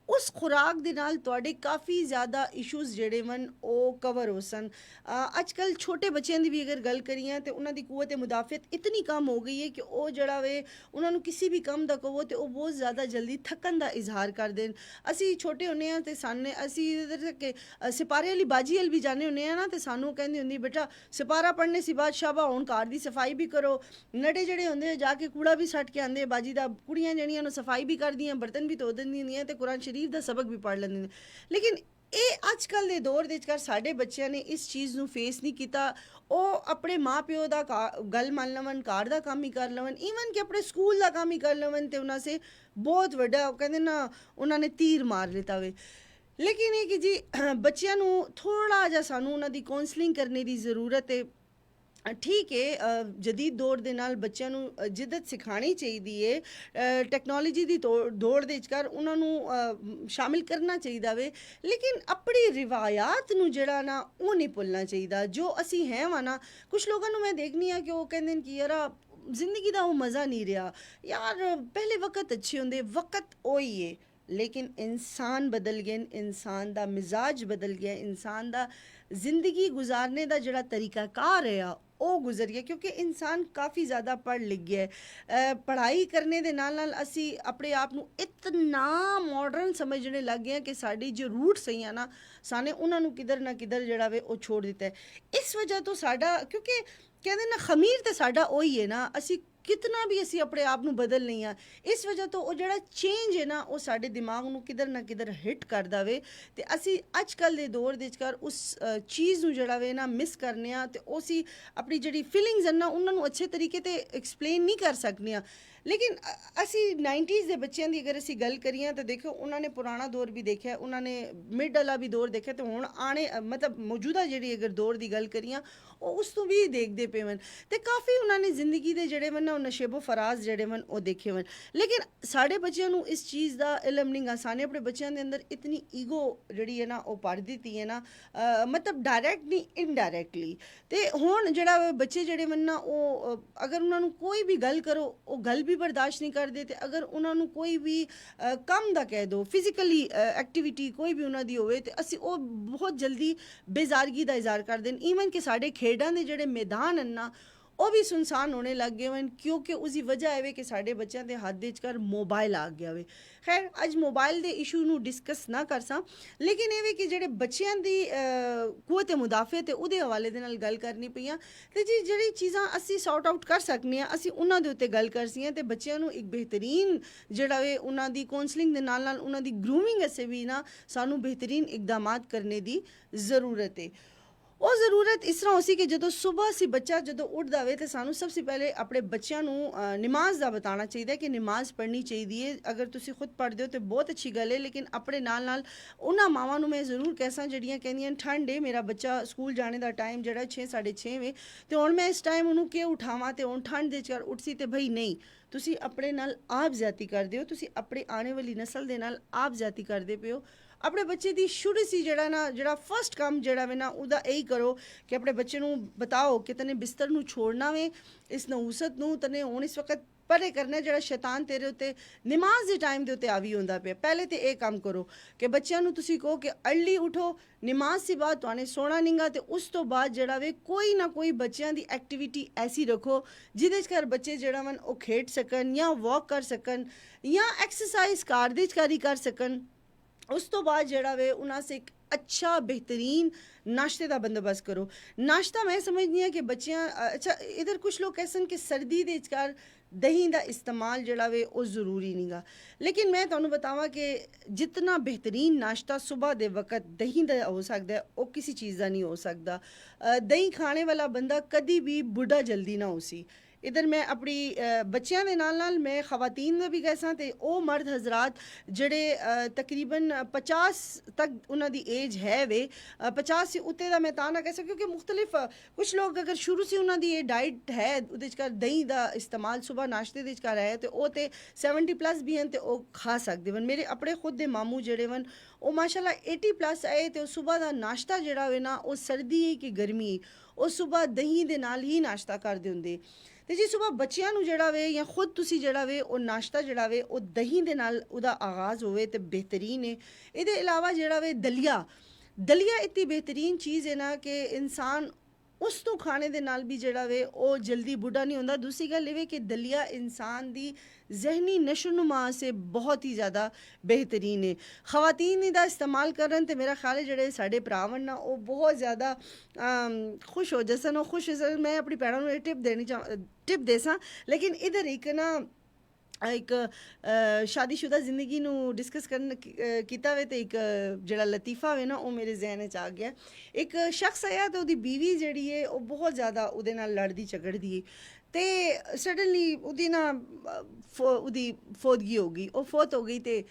उस खुराक दे नाल तुहाडे काफ़ी ज़्यादा इशूज़ जेह्ड़े वन ओह् कवर हो सन। अजकल छोटे बच्चें दी भी अगर गल करिए ते उन्हां दी कुव्वत मुदाफ़ियत इतनी कम हो गई है कि ओह् जेह्ड़ा वे उन्हां नू किसी भी कम दा कहो ते ओह् बहुत ज़्यादा जल्दी थकन दा इजहार करदे न। असीं छोटे होन्ने आं ते सामने असीं इधर के सिपारे आह्ली बाजी अल भी जाने होन्ने आं ना, ते सानूं कहंदी होंदी बेटा सिपारा पढ़ने सी बाद शाबा हुण घर दी सफाई भी करो। नटे जेह्ड़े होंदे जाके कूड़ा भी सट्ट के आंदे बाजी दा, कुड़ियां जेह्ड़ियां न सफाई भी करदियां, बर्तन भी धो दिंदियां ते कुरान शरीफ दा सबक भी पढ़ लैंदियां। लेकिन ਇਹ ਅੱਜ ਕੱਲ੍ਹ ਦੇ ਦੌਰ ਦੇ ਵਿਚਕਾਰ ਸਾਡੇ ਬੱਚਿਆਂ ਨੇ ਇਸ ਚੀਜ਼ ਨੂੰ ਫੇਸ ਨਹੀਂ ਕੀਤਾ। ਉਹ ਆਪਣੇ ਮਾਂ ਪਿਓ ਦਾ ਗੱਲ ਮੰਨ ਲਵਣ, ਘਰ ਦਾ ਕੰਮ ਹੀ ਕਰ ਲਵਣ, ਈਵਨ ਕਿ ਆਪਣੇ ਸਕੂਲ ਦਾ ਕੰਮ ਹੀ ਕਰ ਲਵਣ, ਤੇ ਉਹਨਾਂ ਸੇ ਬਹੁਤ ਵੱਡਾ ਉਹ ਕਹਿੰਦੇ ਨਾ ਉਹਨਾਂ ਨੇ ਤੀਰ ਮਾਰ ਲਿੱਤਾ ਵੇ। ਲੇਕਿਨ ਇਹ ਕਿ ਜੀ ਬੱਚਿਆਂ ਨੂੰ ਥੋੜ੍ਹਾ ਜਿਹਾ ਸਾਨੂੰ ਉਹਨਾਂ ਦੀ ਕਾਉਂਸਲਿੰਗ ਕਰਨੇ ਦੀ ਜ਼ਰੂਰਤ ਹੈ। ਠੀਕ ਹੈ, ਜਦੀਦ ਦੌਰ ਦੇ ਨਾਲ ਬੱਚਿਆਂ ਨੂੰ ਜਿੱਦਤ ਸਿਖਾਉਣੀ ਚਾਹੀਦੀ ਹੈ, ਟੈਕਨੋਲੋਜੀ ਦੀ ਦੌੜ ਦੇ ਵਿਚਕਾਰ ਉਹਨਾਂ ਨੂੰ ਸ਼ਾਮਿਲ ਕਰਨਾ ਚਾਹੀਦਾ ਵੇ। ਲੇਕਿਨ ਆਪਣੀ ਰਿਵਾਇਤ ਨੂੰ ਜਿਹੜਾ ਨਾ ਉਹ ਨਹੀਂ ਭੁੱਲਣਾ ਚਾਹੀਦਾ। ਜੋ ਅਸੀਂ ਹੈ ਵਾ ਨਾ, ਕੁਛ ਲੋਕਾਂ ਨੂੰ ਮੈਂ ਦੇਖਨੀ ਆ ਕਿ ਉਹ ਕਹਿੰਦੇ ਨੇ ਕਿ ਯਾਰ ਜ਼ਿੰਦਗੀ ਦਾ ਉਹ ਮਜ਼ਾ ਨਹੀਂ ਰਿਹਾ ਯਾਰ, ਪਹਿਲੇ ਵਕਤ ਅੱਛੇ ਹੁੰਦੇ। ਵਕਤ ਉਹੀ ਹੈ, ਲੇਕਿਨ ਇਨਸਾਨ ਬਦਲ ਗਏ, ਇਨਸਾਨ ਦਾ ਮਿਜ਼ਾਜ ਬਦਲ ਗਿਆ, ਇਨਸਾਨ ਦਾ ਜ਼ਿੰਦਗੀ ਗੁਜ਼ਾਰਨੇ ਦਾ ਜਿਹੜਾ ਤਰੀਕਾਕਾਰ ਹੈ ਉਹ ਗੁਜ਼ਰ ਗਿਆ। ਕਿਉਂਕਿ ਇਨਸਾਨ ਕਾਫੀ ਜ਼ਿਆਦਾ ਪੜ੍ਹ ਲਿਖ ਗਿਆ ਹੈ। ਪੜ੍ਹਾਈ ਕਰਨੇ ਦੇ ਨਾਲ ਨਾਲ ਅਸੀਂ ਆਪਣੇ ਆਪ ਨੂੰ ਇਤਨਾ ਮਾਡਰਨ ਸਮਝਣੇ ਲੱਗ ਗਏ ਹਾਂ ਕਿ ਸਾਡੀ ਜੋ ਰੂਟ ਸਹੀ ਆ ਨਾ, ਸਾਨੇ ਉਹਨਾਂ ਨੂੰ ਕਿਧਰ ਨਾ ਕਿਧਰ ਜਿਹੜਾ ਵੇ ਉਹ ਛੋੜ ਦਿੱਤਾ ਹੈ। ਇਸ ਵਜ੍ਹਾ ਤੋਂ ਸਾਡਾ, ਕਿਉਂਕਿ ਕਹਿੰਦੇ ਨਾ ਖਮੀਰ ਤਾਂ ਸਾਡਾ ਉਹੀ ਹੈ ਨਾ, ਅਸੀਂ ਕਿਤਨਾ ਵੀ ਅਸੀਂ ਆਪਣੇ ਆਪ ਨੂੰ ਬਦਲ ਨਹੀਂ ਆ। ਇਸ ਵਜ੍ਹਾ ਤੋਂ ਉਹ ਜਿਹੜਾ ਚੇਂਜ ਹੈ ਨਾ, ਉਹ ਸਾਡੇ ਦਿਮਾਗ ਨੂੰ ਕਿਧਰ ਨਾ ਕਿਧਰ ਹਿੱਟ ਕਰਦਾ ਵੇ, ਤੇ ਅਸੀਂ ਅੱਜ ਕੱਲ੍ਹ ਦੇ ਦੌਰ ਦੇ ਵਿਚਕਾਰ ਉਸ ਚੀਜ਼ ਨੂੰ ਜਿਹੜਾ ਵੇ ਨਾ ਮਿਸ ਕਰਨੇ ਆ, ਤੇ ਉਹ ਅਸੀਂ ਆਪਣੀ ਜਿਹੜੀ ਫੀਲਿੰਗਸ ਹਨ ਨਾ ਉਹਨਾਂ ਨੂੰ ਅੱਛੇ ਤਰੀਕੇ ਤੇ ਐਕਸਪਲੇਨ ਨਹੀਂ ਕਰ ਸਕਦੇ ਆ। ਲੇਕਿਨ ਅਸੀਂ 90s ਦੇ ਬੱਚਿਆਂ ਦੀ ਅਗਰ ਅਸੀਂ ਗੱਲ ਕਰੀਏ ਤਾਂ ਦੇਖੋ, ਉਹਨਾਂ ਨੇ ਪੁਰਾਣਾ ਦੌਰ ਵੀ ਦੇਖਿਆ, ਉਹਨਾਂ ਨੇ ਮਿਡ ਵਾਲਾ ਵੀ ਦੌਰ ਦੇਖਿਆ, ਤੇ ਹੁਣ ਆਣੇ ਮਤਲਬ ਮੌਜੂਦਾ ਜਿਹੜੀ ਅਗਰ ਦੌਰ ਦੀ ਗੱਲ ਕਰੀਏ ਉਹ ਉਸ ਤੋਂ ਵੀ ਦੇਖਦੇ ਪਏ ਵਨ, ਤੇ ਕਾਫੀ ਉਹਨਾਂ ਨੇ ਜ਼ਿੰਦਗੀ ਦੇ ਜਿਹੜੇ ਵਨ ਉਹ ਨਸ਼ੇਬੋ ਫਰਾਜ਼ ਜਿਹੜੇ ਵਨ ਉਹ ਦੇਖੇ ਵਨ। ਲੇਕਿਨ ਸਾਡੇ ਬੱਚਿਆਂ ਨੂੰ ਇਸ ਚੀਜ਼ ਦਾ ਇਲਮ ਨਹੀਂ ਗਾ। ਸਾਨੇ ਆਪਣੇ ਬੱਚਿਆਂ ਦੇ ਅੰਦਰ ਇਤਨੀ ਈਗੋ ਜਿਹੜੀ ਹੈ ਨਾ ਉਹ ਪੜ ਦਿੱਤੀ ਹੈ ਨਾ, ਮਤਲਬ ਡਾਇਰੈਕਟ ਨਹੀਂ ਇਨਡਾਇਰੈਕਟਲੀ। ਤੇ ਹੁਣ ਜਿਹੜਾ ਬੱਚੇ ਜਿਹੜੇ ਵਨ ਨਾ ਉਹ ਅਗਰ ਉਹਨਾਂ ਨੂੰ ਕੋਈ ਵੀ ਗੱਲ ਕਰੋ ਉਹ ਗੱਲ ਵੀ ਬਰਦਾਸ਼ਤ ਨਹੀਂ ਕਰਦੇ, ਤੇ ਅਗਰ ਉਹਨਾਂ ਨੂੰ ਕੋਈ ਵੀ ਕੰਮ ਦਾ ਕਹਿ ਦਿਓ, ਫਿਜ਼ੀਕਲੀ ਐਕਟੀਵਿਟੀ ਕੋਈ ਵੀ ਉਹਨਾਂ ਦੀ ਹੋਵੇ, ਤੇ ਅਸੀਂ ਉਹ ਬਹੁਤ ਜਲਦੀ ਬੇਜ਼ਾਰਗੀ ਦਾ ਇਜ਼ਹਾਰ ਕਰ ਦੇਣ। ਈਵਨ ਕਿ ਸਾਡੇ ਖੇਡਾਂ ਦੇ ਜਿਹੜੇ ਮੈਦਾਨ ਹਨ ਨਾ ਉਹ ਵੀ ਸੁਨਸਾਨ ਹੋਣੇ ਲੱਗ ਗਏ ਹਨ, ਕਿਉਂਕਿ ਉਸਦੀ ਵਜ੍ਹਾ ਇਹ ਵੇ ਕਿ ਸਾਡੇ ਬੱਚਿਆਂ ਦੇ ਹੱਥ ਦੇ ਵਿਚਕਾਰ ਮੋਬਾਈਲ ਆ ਗਿਆ ਵੇ। ਖੈਰ ਅੱਜ ਮੋਬਾਈਲ ਦੇ ਇਸ਼ੂ ਨੂੰ ਡਿਸਕਸ ਨਾ ਕਰ ਸਾਂ, ਲੇਕਿਨ ਇਹ ਵੀ ਕਿ ਜਿਹੜੇ ਬੱਚਿਆਂ ਦੀ ਕੁਵਤ ਮੁਦਾਫੇ ਤੇ ਉਹਦੇ ਹਵਾਲੇ ਦੇ ਨਾਲ ਗੱਲ ਕਰਨੀ ਪਈਆਂ, ਤੇ ਜੀ ਜਿਹੜੀ ਚੀਜ਼ਾਂ ਅਸੀਂ ਸੌਰਟ ਆਊਟ ਕਰ ਸਕਨੇ ਆ ਅਸੀਂ ਉਹਨਾਂ ਦੇ ਉੱਤੇ ਗੱਲ ਕਰ ਸੀ, ਤੇ ਬੱਚਿਆਂ ਨੂੰ ਇੱਕ ਬਿਹਤਰੀਨ ਜਿਹੜਾ ਵੇ ਉਹਨਾਂ ਦੀ ਕਾਉਂਸਲਿੰਗ ਦੇ ਨਾਲ ਨਾਲ ਉਹਨਾਂ ਦੀ ਗਰੂਮਿੰਗ ਅਸੇ ਵੀ ਨਾ ਸਾਨੂੰ ਬਿਹਤਰੀਨ ਇਕਦਾਮਾਤ ਕਰਨੇ ਦੀ ਜ਼ਰੂਰਤ ਹੈ। ਉਹ ਜ਼ਰੂਰਤ ਇਸ ਤਰ੍ਹਾਂ ਹੋ ਸੀ ਕਿ ਜਦੋਂ ਸਵੇਰ ਅਸੀਂ ਬੱਚਾ ਜਦੋਂ ਉੱਠਦਾ ਵੇ, ਤੇ ਸਾਨੂੰ ਸਭ ਤੋਂ ਪਹਿਲੇ ਆਪਣੇ ਬੱਚਿਆਂ ਨੂੰ ਨਮਾਜ਼ ਦਾ ਬਤਾਉਣਾ ਚਾਹੀਦਾ ਕਿ ਨਮਾਜ਼ ਪੜ੍ਹਨੀ ਚਾਹੀਦੀ ਹੈ। ਅਗਰ ਤੁਸੀਂ ਖੁਦ ਪੜ੍ਹਦੇ ਹੋ ਤਾਂ ਬਹੁਤ ਅੱਛੀ ਗੱਲ ਹੈ, ਲੇਕਿਨ ਆਪਣੇ ਨਾਲ ਨਾਲ ਉਹਨਾਂ ਮਾਵਾਂ ਨੂੰ ਮੈਂ ਜ਼ਰੂਰ ਕਹਿਸਾਂ ਜਿਹੜੀਆਂ ਕਹਿੰਦੀਆਂ ਠੰਡ ਹੈ, ਮੇਰਾ ਬੱਚਾ ਸਕੂਲ ਜਾਣੇ ਦਾ ਟਾਈਮ ਜਿਹੜਾ 6 6:30 ਵੇ, ਤੇ ਹੁਣ ਮੈਂ ਇਸ ਟਾਈਮ ਉਹਨੂੰ ਕਿ ਉਠਾਵਾਂ, ਤੇ ਹੁਣ ਠੰਡ ਦੇ ਚਾਰ ਉੱਠ ਸੀ, ਤੇ ਭਈ ਨਹੀਂ, ਤੁਸੀਂ ਆਪਣੇ ਨਾਲ ਆਪ ਜ਼ਿਆਦਤੀ ਕਰਦੇ ਹੋ, ਤੁਸੀਂ ਆਪਣੇ ਆਉਣੇ ਵਾਲੀ ਨਸਲ ਦੇ ਨਾਲ ਆਪ ਜ਼ਿਆਦਤੀ ਕਰਦੇ ਪਏ ਹੋ। ਆਪਣੇ ਬੱਚੇ ਦੀ ਸ਼ੁਰੂ ਸੀ ਜਿਹੜਾ ਫਸਟ ਕੰਮ ਜਿਹੜਾ ਵੇ ਨਾ ਉਹਦਾ ਇਹੀ ਕਰੋ ਕਿ ਆਪਣੇ ਬੱਚੇ ਨੂੰ ਬਤਾਓ ਕਿ ਤੈਨੇ ਬਿਸਤਰ ਨੂੰ ਛੋੜਨਾ ਵੇ, ਇਸ ਨਹੂਸਤ ਨੂੰ ਤੈਨੇ ਹੁਣ ਇਸ ਵਕਤ ਪਰੇ ਕਰਨਾ, ਜਿਹੜਾ ਸ਼ੈਤਾਨ ਤੇਰੇ ਉੱਤੇ ਨਮਾਜ਼ ਦੇ ਟਾਈਮ ਦੇ ਉੱਤੇ ਆਵੀ ਹੁੰਦਾ ਪਿਆ। ਪਹਿਲੇ ਤੇ ਇਹ ਕੰਮ ਕਰੋ ਕਿ ਬੱਚਿਆਂ ਨੂੰ ਤੁਸੀਂ ਕਹੋ ਕਿ ਅਰਲੀ ਉਠੋ, ਨਮਾਜ਼ ਸੀ ਬਾਅਦ ਤੁਹਾਨੇ ਸੋਣਾ ਨਹੀਂਗਾ, ਤੇ ਉਸ ਤੋਂ ਬਾਅਦ ਜਿਹੜਾ ਵੇ ਕੋਈ ਨਾ ਕੋਈ ਬੱਚਿਆਂ ਦੀ ਐਕਟੀਵਿਟੀ ਐਸੀ ਰੱਖੋ ਜਿਹਦੇ 'ਚ ਘਰ ਬੱਚੇ ਜਿਹੜਾ ਵਨ ਉਹ ਖੇਡ ਸਕਣ ਜਾਂ ਵਾਕ ਕਰ ਸਕਣ ਜਾਂ ਐਕਸਰਸਾਈਜ਼ ਘਰ ਦੇ 'ਚ ਕਰ ਸਕਣ। ਉਸ ਤੋਂ ਬਾਅਦ ਜਿਹੜਾ ਵੇ ਉਹਨਾਂ ਸੇ ਇੱਕ ਅੱਛਾ ਬਿਹਤਰੀਨ ਨਾਸ਼ਤੇ ਦਾ ਬੰਦੋਬਸਤ ਕਰੋ। ਨਾਸ਼ਤਾ ਮੈਂ ਸਮਝਦੀ ਹਾਂ ਕਿ ਬੱਚਿਆਂ ਅੱਛਾ ਇਧਰ ਕੁਛ ਲੋਕ ਕਹਿ ਕਿ ਸਰਦੀ ਦੇ ਵਿਚਕਾਰ ਦਹੀਂ ਦਾ ਇਸਤੇਮਾਲ ਜਿਹੜਾ ਵੇ ਉਹ ਜ਼ਰੂਰੀ ਨਹੀਂਗਾ, ਲੇਕਿਨ ਮੈਂ ਤੁਹਾਨੂੰ ਬਤਾਵਾਂ ਕਿ ਜਿਤਨਾ ਬਿਹਤਰੀਨ ਨਾਸ਼ਤਾ ਸਵੇਰ ਦੇ ਵਕਤ ਦਹੀਂ ਦਾ ਹੋ ਸਕਦਾ ਉਹ ਕਿਸੇ ਚੀਜ਼ ਦਾ ਨਹੀਂ ਹੋ ਸਕਦਾ। ਦਹੀਂ ਖਾਣੇ ਵਾਲਾ ਬੰਦਾ ਕਦੀ ਵੀ ਬੁੱਢਾ ਜਲਦੀ ਨਾ ਹੋ ਸੀ। इधर मैं अपनी बच्चों के नाल मैं खवातीन भी गए सां, ते ओ मर्द हजरात जड़े तकरीबन 50 तक उन्होंने एज है वे 50 से उत्ते दा मैं तां ना कह सकती, क्योंकि मुख्तलिफ कुछ लोग अगर शुरू से उन्होंने ये डाइट है उहदे दही का इस्तेमाल सुबह नाश्ते दे है तो वो 70+ भी हैं तो वो खा सकते वन। मेरे अपने खुद के मामू जड़े वन वो माशाल्लाह 80+ आए तो सुबह का नाश्ता जड़ा वे ना वो सर्दी है कि गर्मी वो सुबह दही दे नाल ही नाश्ता करते होंगे। तो जी सुबह बच्चों को जड़ा वे या खुद तुसी जड़ा वे वो नाश्ता जड़ा वे वो दही दे नाल उदा आगाज़ होवे तो बेहतरीन है। इहदे अलावा जड़ा वे दलिया इतनी बेहतरीन चीज़ है ना कि इंसान उस तो खाने दे नाल भी जड़ा वे वो जल्दी बुढ़ा नहीं होंदा। दूसरी गल ये कि दलिया इंसान दी जहनी नशोनुमा से बहुत ही ज़्यादा बेहतरीन है। ख़वातीन इहदा इस्तेमाल करन ते मेरा ख्याल है जेह्ड़े साढ़े भरावन ना वो बहुत ज़्यादा खुश हो जैसन वो खुश मैं अपनी भैनों को टिप देनी टिप देसां। लेकिन इधर एक ना ਇੱਕ ਸ਼ਾਦੀशुदा ਜ਼ਿੰਦਗੀ ਨੂੰ ਡਿਸਕਸ ਕਰਨ ਕੀਤਾ ਵੇ ਤੇ ਇੱਕ ਜਿਹੜਾ ਲਤੀਫਾ ਵੇ ਨਾ ਉਹ ਮੇਰੇ ਜ਼ਿਹਨ 'ਚ ਆ ਗਿਆ। ਇੱਕ ਸ਼ਖਸ ਆਇਆ ਤੇ ਉਹਦੀ ਬੀਵੀ ਜਿਹੜੀ ਹੈ ਉਹ ਬਹੁਤ ਜ਼ਿਆਦਾ ਉਹਦੇ ਨਾਲ ਲੜਦੀ ਝਗੜਦੀ ਹੈ ਤੇ ਸਡਨਲੀ ਉਹਦੀ ਨਾ ਉਹਦੀ ਫੌਤਗੀ ਹੋ ਗਈ, ਉਹ ਫੌਤ ਹੋ ਗਈ ਤੇ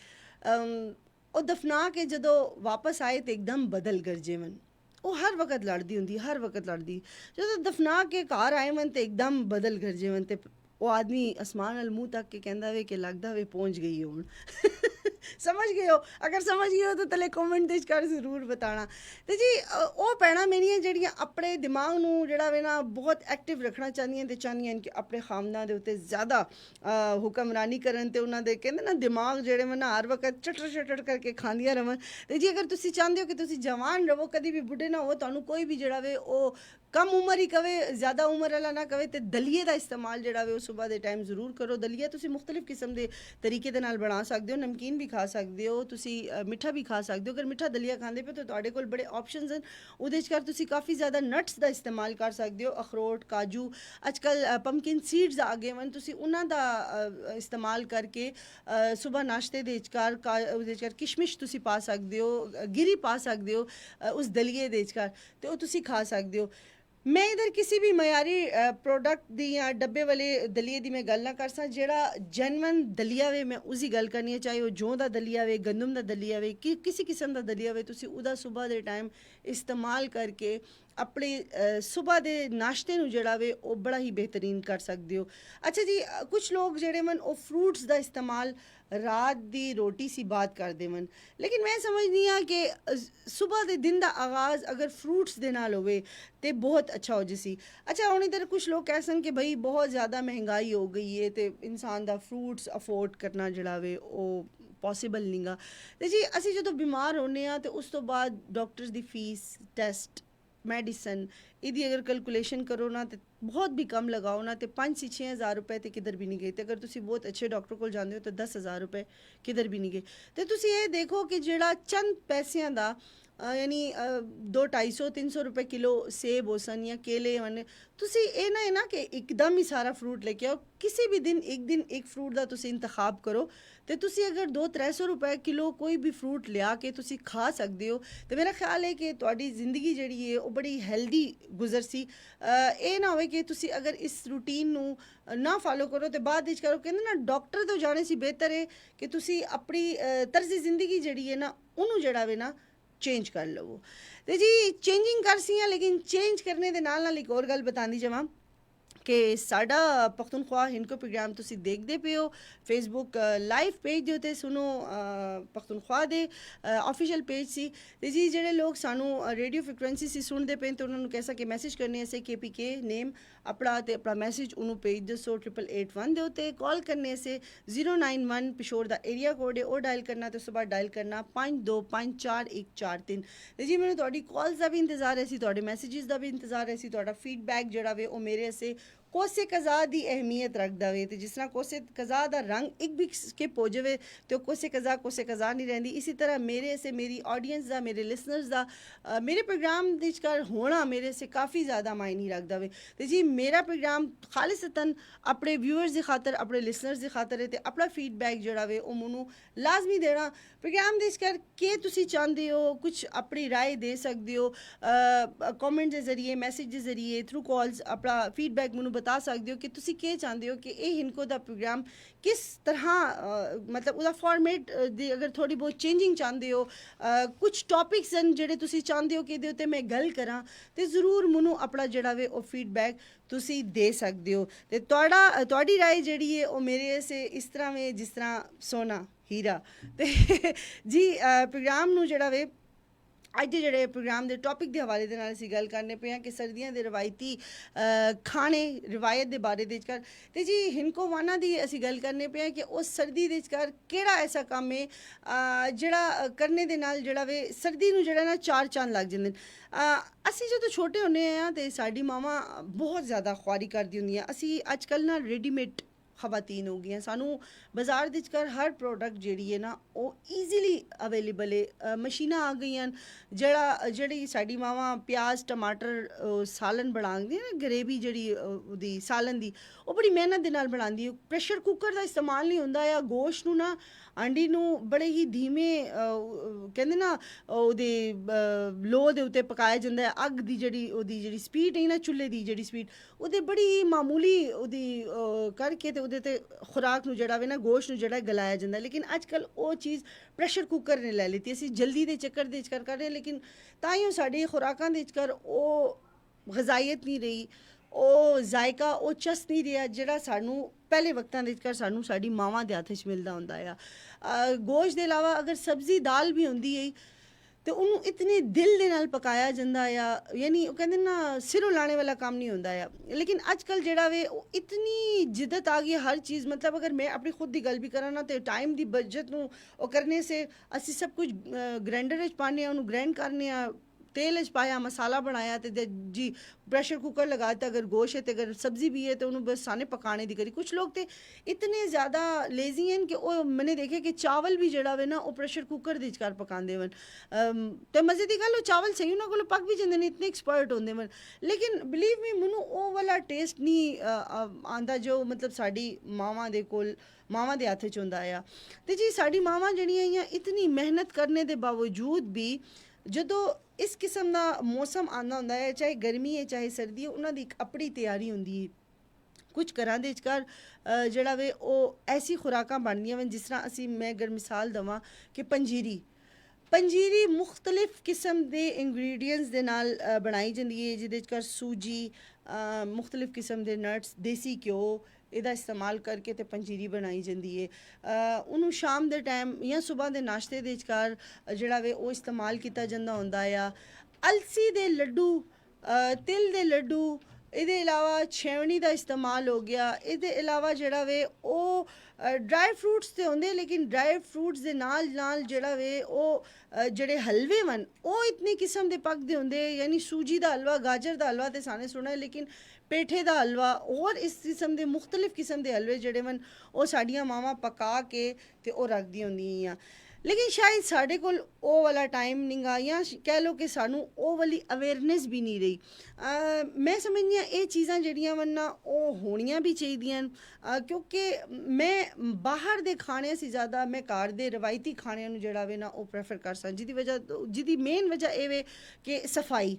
ਉਹ ਦਫਨਾ ਕੇ ਜਦੋਂ ਵਾਪਸ ਆਏ ਤੇ ਇੱਕਦਮ ਬਦਲ ਗਰਜੇ ਮਨ। ਉਹ ਹਰ ਵਕਤ ਲੜਦੀ ਹੁੰਦੀ, ਹਰ ਵਕਤ ਲੜਦੀ। ਜਦੋਂ ਦਫਨਾ ਕੇ ਘਰ ਆਏ ਮਨ ਤੇ ਇੱਕਦਮ ਬਦਲ ਗਰਜੇ ਮਨ ਤੇ ਉਹ ਆਦਮੀ ਅਸਮਾਨ ਵੱਲ ਮੂੰਹ ਤੱਕ ਕੇ ਕਹਿੰਦਾ ਵੇ ਕਿ ਲੱਗਦਾ ਵੇ ਪਹੁੰਚ ਗਈ ਹੁਣ। ਸਮਝ ਗਏ ਹੋ? ਅਗਰ ਸਮਝ ਗਏ ਹੋ ਤਾਂ ਤਲੇ ਕਮੈਂਟ ਦੇ ਕਰ ਜ਼ਰੂਰ ਬਤਾਣਾ। ਤੇ ਜੀ ਉਹ ਭੈਣਾਂ ਮੇਰੀਆਂ ਜਿਹੜੀਆਂ ਆਪਣੇ ਦਿਮਾਗ ਨੂੰ ਜਿਹੜਾ ਵੇ ਨਾ ਬਹੁਤ ਐਕਟਿਵ ਰੱਖਣਾ ਚਾਹੁੰਦੀਆਂ ਤੇ ਚਾਹੁੰਦੀਆਂ ਕਿ ਆਪਣੇ ਖਾਨਦਾਨ ਦੇ ਉੱਤੇ ਜ਼ਿਆਦਾ ਹੁਕਮਰਾਨੀ ਕਰਨ ਤੇ ਉਹਨਾਂ ਦੇ ਕਹਿੰਦੇ ਨਾ ਦਿਮਾਗ ਜਿਹੜੇ ਵੇ ਨਾ ਹਰ ਵਕਤ ਚਟਰ ਚਟਰ ਕਰਕੇ ਖਾਂਦੀਆਂ ਰਵਣ। ਤੇ ਜੀ ਅਗਰ ਤੁਸੀਂ ਚਾਹੁੰਦੇ ਹੋ ਕਿ ਤੁਸੀਂ ਜਵਾਨ ਰਹੋ, ਕਦੀ ਵੀ ਬੁੱਢੇ ਨਾ ਹੋ, ਤੁਹਾਨੂੰ ਕੋਈ ਵੀ ਜਿਹੜਾ ਵੇ ਉਹ कम उम्र ही कवे, ज़्यादा उम्र वाला ना कवे, तो दलिए का इस्तेमाल जोड़ा वे सुबह के टाइम जरूर करो। दलिया तुसी मुख्तलिफ किस्म के तरीके दे नाल बना सकते हो, नमकीन भी खा सकते हो, तुसी मिठा भी खा सकते हो। अगर मिठा दलिया खाते पे तो तुहाडे कोल बड़े ऑप्शनस हैं, उहदे च तुसी काफ़ी ज़्यादा नट्स का इस्तेमाल कर सकते हो, अखरोट काजू, अजकल पंपकिन सीड्स आ गए वन, तुसी उन्हां दा इस्तेमाल करके सुबह नाश्ते दे कर किशमिश तुसी पा सकते हो, गिरी पा सकते हो उस दलिए दे ते ओह तुसी खा सकते हो। मैं इधर किसी भी मयारी प्रोडक्ट दी या डब्बे वाले दलिए दी मैं गल ना कर सा, जेड़ा जेनवन दलिया वे मैं उसी गल करनी है, चाहे वो जौं दा दलिया वे, गंदम दा दलिया वे, किसी किस्म दा दलिया वे, तुसी उदा सुबह दे टाइम इस्तेमाल करके अपने सुबह के नाश्ते नूं जेड़ा वे वो बड़ा ही बेहतरीन कर सकते हो। अच्छा जी, कुछ लोग जेड़े मन वो फ्रूट्स का इस्तेमाल रात दी रोटी सी बात करते मन, लेकिन मैं समझनी हाँ कि सुबह के दिन का आगाज़ अगर फ्रूट्स दे नाल होवे ते बहुत अच्छा हो जैसी। अच्छा हुण इधर कुछ लोग कह सन कि भाई बहुत ज़्यादा महंगाई हो गई है तो इंसान दा फ्रूट्स अफोर्ड करना जेड़ा वे वो पॉसिबल नहीं गा। ते जी असी जो बीमार होने तो उस तो बाद डॉक्टर्स दी फीस, टेस्ट, मैडिसन इदी अगर कैलकुलेशन करो ना तो बहुत भी कम लगाओ ना तो 5 से 6 हज़ार रुपए तो किधर भी नहीं गए। तो अगर तुसी बहुत अच्छे डॉक्टर को जाते हो तो 10 हज़ार रुपए किधर भी नहीं गए। तो तुसी ये देखो कि जेड़ा चंद पैसों का यानी 200-250-300 रुपए किलो सेब होसन या केले वन, तुसी ये ना कि एकदम ही सारा फ्रूट लेके आओ। किसी भी दिन एक फ्रूट का तुसी इंतखाब करो तो तुसी अगर 200-300 रुपए किलो कोई भी फ्रूट लिया के तुसी खा सकते हो तो मेरा ख्याल है कि तुहाडी जिंदगी जिहड़ी है वो बड़ी हेल्दी गुजर सी। ये ना होवे कि तुसी अगर इस रूटीन नू ना फॉलो करो तो बाद विच करो, कहंदे ना डॉक्टर तो जाने से बेहतर है कि तुसी अपनी तर्ज़ जिंदगी जिहड़ी है ना उन्होंने जड़ा वे ना चेंज कर लवो। तो जी चेंजिंग कर सी, लेकिन चेंज करने के नाल नाल एक और गल बतांदी जावां कि साडा पख्तूनख्वा हिंदको प्रोग्राम तुसी देखदे पे हो फेसबुक लाइव पेज दे उत्ते सुनो पख्तूनख्वा दे ऑफिशियल पेज सी। ते जी जेड़े लोग सानू रेडियो फ्रिक्वेंसी सी सुनदे पे तो उन्होंने कैसा कि मैसेज करने से KPK नेम अपना ते अपना मैसेज उन्होंने भेज दसो 8881 दे उत्ते। कॉल करने से 091 पिशोर दा एरिया कोड है वो डायल करना, तो सुबह डायल करना 52544143। ते जी मैंने तुहाडी कॉल्स दा भी इंतज़ार है सी, तुहाडे मैसेजेस दा भी इंतज़ार है सी, तुहाडा फीडबैक जेड़ा वे ओ मेरे से कोसे कज़ा दी अहमियत रखदा वे। तो जिस तरह कोसे कज़ा दा रंग एक भी स्किप हो जाए तो कोसे कज़ा नहीं रहती, इसी तरह मेरे से मेरी ऑडियंस दा, मेरे लिसनर्स दा मेरे प्रोग्राम विचकार होना मेरे से काफ़ी ज़्यादा मायने रखदा वे। तो जी मेरा प्रोग्राम खालिसतन अपने व्यूअर्स की खातर, अपने लिसनर्स की खातर है, तो अपना फीडबैक जोड़ा वे वो मैनू लाजमी देना। प्रोग्राम विचकार के तुसी चाहते हो कुछ अपनी राय दे सकते हो, कमेंट के जरिए, मैसेज के जरिए, थ्रू कॉल्स अपना फीडबैक मैनू बता सकते हो कि तुसी के चाहते हो कि ये हिंदको दा प्रोग्राम किस तरह मतलब उसका फॉर्मेट दी अगर थोड़ी बहुत चेंजिंग चाहते हो, कुछ टॉपिक्स हैं जेह्ड़े तुसी चाहते हो कि इहदे उत्ते मैं गल करां, तो ज़रूर मैनू अपना जेह्ड़ा वे ओह फीडबैक तुसी दे सकते हो। तो तुहाडी राय जेह्ड़ी है ओह मेरे से इस तरह में जिस तरह सोना हीरा। ते जी प्रोग्राम नू जेह्ड़ा वे अज दे जेह्ड़े प्रोग्राम के टॉपिक के हवाले दे नाल असीं गल करने पे हैं कि सर्दियां दे रवायती खाने रिवायत के बारे दे कर। ते जी हिंदको वाना दी असीं गल करने पे हैं कि उस सर्दी दे कर केड़ा ऐसा काम है जेड़ा करने दे नाल जेड़ा वे सर्दी नूं जेड़ा ना चार चांद लग जांदे न। असीं जदों छोटे होने आ ते साडी मावां बहुत ज़्यादा ख्वारी करदी हुंदियां, असीं अजकल ना रेडीमेड ਖਵਾਤੀਨ ਹੋ ਗਈਆਂ। ਸਾਨੂੰ ਬਾਜ਼ਾਰ ਦੇ ਵਿਚਕਾਰ ਹਰ ਪ੍ਰੋਡਕਟ ਜਿਹੜੀ ਹੈ ਨਾ ਉਹ ਈਜ਼ੀਲੀ ਅਵੇਲੇਬਲ ਹੈ। ਮਸ਼ੀਨਾਂ ਆ ਗਈਆਂ ਜਿਹੜੀ ਸਾਡੀ ਮਾਵਾਂ ਪਿਆਜ਼ ਟਮਾਟਰ ਸਾਲਨ ਬਣਾਉਂਦੀਆਂ ਨਾ, ਗਰੇਵੀ ਜਿਹੜੀ ਉਹਦੀ ਸਾਲਨ ਦੀ, ਉਹ ਬੜੀ ਮਿਹਨਤ ਦੇ ਨਾਲ ਬਣਾਉਂਦੀ ਹੈ। ਪ੍ਰੈਸ਼ਰ ਕੁੱਕਰ ਦਾ ਇਸਤੇਮਾਲ ਨਹੀਂ ਹੁੰਦਾ ਆ। ਗੋਸ਼ਤ ਨੂੰ ਨਾ, ਆਂਡੀ ਨੂੰ ਬੜੇ ਹੀ ਧੀਮੇ ਕਹਿੰਦੇ ਨਾ ਉਹਦੇ ਲੋਹ ਦੇ ਉੱਤੇ ਪਕਾਇਆ ਜਾਂਦਾ ਹੈ। ਅੱਗ ਦੀ ਜਿਹੜੀ ਸਪੀਡ ਹੈ ਨਾ, ਚੁੱਲ੍ਹੇ ਦੀ ਜਿਹੜੀ ਸਪੀਡ, ਉਹਦੇ ਬੜੀ ਹੀ ਮਾਮੂਲੀ ਉਹਦੀ ਕਰਕੇ ਤੇ ਉਹਦੇ ਤੇ ਖੁਰਾਕ ਨੂੰ ਜਿਹੜਾ ਵੇ ਨਾ, ਗੋਸ਼ਤ ਨੂੰ ਜਿਹੜਾ ਗਲਾਇਆ ਜਾਂਦਾ। ਲੇਕਿਨ ਅੱਜ ਕੱਲ੍ਹ ਉਹ ਚੀਜ਼ ਪ੍ਰੈਸ਼ਰ ਕੁੱਕਰ ਨੇ ਲੈ ਲਿੱਤੀ। ਅਸੀਂ ਜਲਦੀ ਦੇ ਚੱਕਰ ਦੇ ਵਿੱਚ ਕਰ ਰਹੇ ਹਾਂ, ਲੇਕਿਨ ਤਾਂ ਹੀ ਉਹ ਸਾਡੀ ਖੁਰਾਕਾਂ ਦੇ ਵਿਚਕਾਰ ਉਹ ਗਜ਼ਾਈਅਤ ਨਹੀਂ ਰਹੀ, ਉਹ ਜ਼ਾਇਕਾ, ਉਹ ਚਸ ਨਹੀਂ ਰਿਹਾ ਜਿਹੜਾ ਸਾਨੂੰ ਪਹਿਲੇ ਵਕਤਾਂ ਦੇ ਵਿਚਕਾਰ ਸਾਨੂੰ ਸਾਡੀ ਮਾਵਾਂ ਦੇ ਹੱਥ 'ਚ ਮਿਲਦਾ ਹੁੰਦਾ ਆ। ਗੋਸ਼ਤ ਦੇ ਇਲਾਵਾ ਅਗਰ ਸਬਜ਼ੀ ਦਾਲ ਵੀ ਹੁੰਦੀ ਹੈ ਤੇ ਉਹਨੂੰ ਇਤਨੇ ਦਿਲ ਦੇ ਨਾਲ ਪਕਾਇਆ ਜਾਂਦਾ ਆ, ਯਾਨੀ ਉਹ ਕਹਿੰਦੇ ਨਾ ਸਿਰੋਂ ਲਾਣੇ ਵਾਲਾ ਕੰਮ ਨਹੀਂ ਹੁੰਦਾ ਆ। ਲੇਕਿਨ ਅੱਜ ਕੱਲ੍ਹ ਜਿਹੜਾ ਵੇ ਉਹ ਇਤਨੀ ਜਿੱਦਤ ਆ ਗਈ ਹਰ ਚੀਜ਼, ਮਤਲਬ ਅਗਰ ਮੈਂ ਆਪਣੀ ਖੁਦ ਦੀ ਗੱਲ ਵੀ ਕਰਾਂ ਨਾ, ਤੇ ਟਾਈਮ ਦੀ ਬਚਤ ਨੂੰ ਉਹ ਕਰਨੇ ਸੇ ਅਸੀਂ ਸਭ ਕੁਝ ਗ੍ਰੈਂਡਰ 'ਚ ਪਾਉਂਦੇ ਹਾਂ, ਉਹਨੂੰ ਗ੍ਰੈਂਡ ਕਰਨੇ ਆ, तेल च पाया, मसाला बनाया तो जी प्रेशर कुकर लगा दिता। अगर गोश्त है तो अगर सब्जी भी है तो उन्होंने बस साने पकाने दी करी। कुछ लोग तो इतने ज़्यादा लेजी हैं कि वो मैंने देखे कि चावल भी जड़ा वे ना वो प्रेशर कुकर दे विचकार पकाते वन। तो मज़े की गल, चावल सही उन्होंने को पक भी जाते हैं, इतने एक्सपर्ट होंगे वन। लेकिन बिलीव मी, मैनू वो वाला टेस्ट नहीं आंदा जो मतलब साड़ी मावां दे कोल मावां दे हत्थ च हुंदा आ। ते जी साड़ी मावां जड़ियां इतनी मेहनत करने के बावजूद भी ਜਦੋਂ ਇਸ ਕਿਸਮ ਦਾ ਮੌਸਮ ਆਉਂਦਾ ਹੁੰਦਾ ਹੈ, ਚਾਹੇ ਗਰਮੀ ਹੈ ਚਾਹੇ ਸਰਦੀ ਹੈ, ਉਹਨਾਂ ਦੀ ਇੱਕ ਆਪਣੀ ਤਿਆਰੀ ਹੁੰਦੀ ਹੈ। ਕੁਝ ਘਰਾਂ ਦੇ ਵਿਚਕਾਰ ਜਿਹੜਾ ਵੇ ਉਹ ਐਸੀ ਖੁਰਾਕਾਂ ਬਣਦੀਆਂ ਵੇ, ਜਿਸ ਤਰ੍ਹਾਂ ਮੈਂ ਅਗਰ ਮਿਸਾਲ ਦੇਵਾਂ ਕਿ ਪੰਜੀਰੀ ਮੁਖਤਲਿਫ ਕਿਸਮ ਦੇ ਇੰਗਰੀਡੀਐਂਟਸ ਦੇ ਨਾਲ ਬਣਾਈ ਜਾਂਦੀ ਹੈ, ਜਿਹਦੇ ਵਿਚਕਾਰ ਸੂਜੀ, ਮੁਖਤਲਿਫ ਕਿਸਮ ਦੇ ਨਟਸ, ਦੇਸੀ ਘਿਓ, ਇਹਦਾ ਇਸਤੇਮਾਲ ਕਰਕੇ ਤੇ ਪੰਜੀਰੀ ਬਣਾਈ ਜਾਂਦੀ ਹੈ। ਉਹਨੂੰ ਸ਼ਾਮ ਦੇ ਟਾਈਮ ਜਾਂ ਸਵੇਰ ਦੇ ਨਾਸ਼ਤੇ ਦੇ ਵਿਚਕਾਰ ਜਿਹੜਾ ਵੇ ਉਹ ਇਸਤੇਮਾਲ ਕੀਤਾ ਜਾਂਦਾ ਹੁੰਦਾ ਆ। ਅਲਸੀ ਦੇ ਲੱਡੂ, ਤਿਲ ਦੇ ਲੱਡੂ, ਇਹਦੇ ਇਲਾਵਾ ਛੇਵਣੀ ਦਾ ਇਸਤੇਮਾਲ ਹੋ ਗਿਆ। ਇਹਦੇ ਇਲਾਵਾ ਜਿਹੜਾ ਵੇ ਉਹ ਡਰਾਈ ਫਰੂਟਸ ਤੇ ਹੁੰਦੇ, ਲੇਕਿਨ ਡਰਾਈ ਫਰੂਟਸ ਦੇ ਨਾਲ ਨਾਲ ਜਿਹੜਾ ਵੇ ਉਹ ਜਿਹੜੇ ਹਲਵੇ ਵਨ ਉਹ ਇਤਨੀ ਕਿਸਮ ਦੇ ਪੱਕਦੇ ਹੁੰਦੇ, ਯਾਨੀ ਸੂਜੀ ਦਾ ਹਲਵਾ, ਗਾਜਰ ਦਾ ਹਲਵਾ ਤੇ ਸਾਨੇ ਸੁਣਾ, ਲੇਕਿਨ पेठे का हलवा और इस किस्म के मुख्तलिफ किस्म के हलवे जोड़े वन वो साड़ियाँ मावां पका के ते वो रख दी होंदियां। लेकिन शायद साढ़े कोल वो वाला टाइम नहीं गा, या कह लो कि सानू वो वाली अवेयरनेस भी नहीं रही। मैं समझनी ये चीज़ां जड़ियां वन ना वो होनियां भी चाहिए, क्योंकि मैं बाहर दे खाने से ज़्यादा मैं घर दे रवायती खाने नूं जिहड़ा वे ना वो प्रेफर कर सकदी। जिहदी मेन वजह ये वे कि सफाई,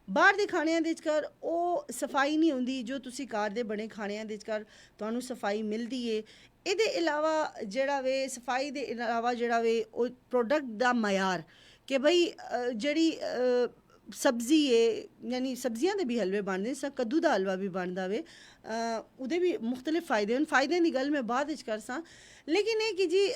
बाहर के खाणिਆਂ ਦੇ ਵਿਚਕਾਰ ਉਹ ਸਫਾਈ ਨਹੀਂ ਹੁੰਦੀ ਜੋ ਤੁਸੀਂ ਘਰ ਦੇ ਬਣੇ ਖਾਣਿਆਂ ਦੇ ਵਿਚਕਾਰ ਤੁਹਾਨੂੰ ਸਫਾਈ ਮਿਲਦੀ ਏ। ਇਹਦੇ ਇਲਾਵਾ ਜਿਹੜਾ ਵੇ ਸਫਾਈ ਦੇ ਇਲਾਵਾ ਜਿਹੜਾ ਵੇ ਉਹ ਪ੍ਰੋਡਕਟ ਦਾ ਮਿਆਰ ਕਿ ਬਈ ਜਿਹੜੀ ਸਬਜ਼ੀ ਏ, ਯਾਨੀ ਸਬਜ਼ੀਆਂ ਦੇ ਵੀ ਹਲਵੇ ਬਣਦੇ, ਕੱਦੂ ਦਾ ਹਲਵਾ ਵੀ ਬਣਦਾ ਵੇ, ਉਹਦੇ ਵੀ ਮੁxtਲਿਫ ਫਾਇਦੇ ਹਨ। ਫਾਇਦਿਆਂ ਦੀ ਗੱਲ ਮੈਂ ਬਾਅਦ ਵਿੱਚ ਕਰਸਾਂ, ਲੇਕਿਨ ਇਹ ਕਿ ਜੀ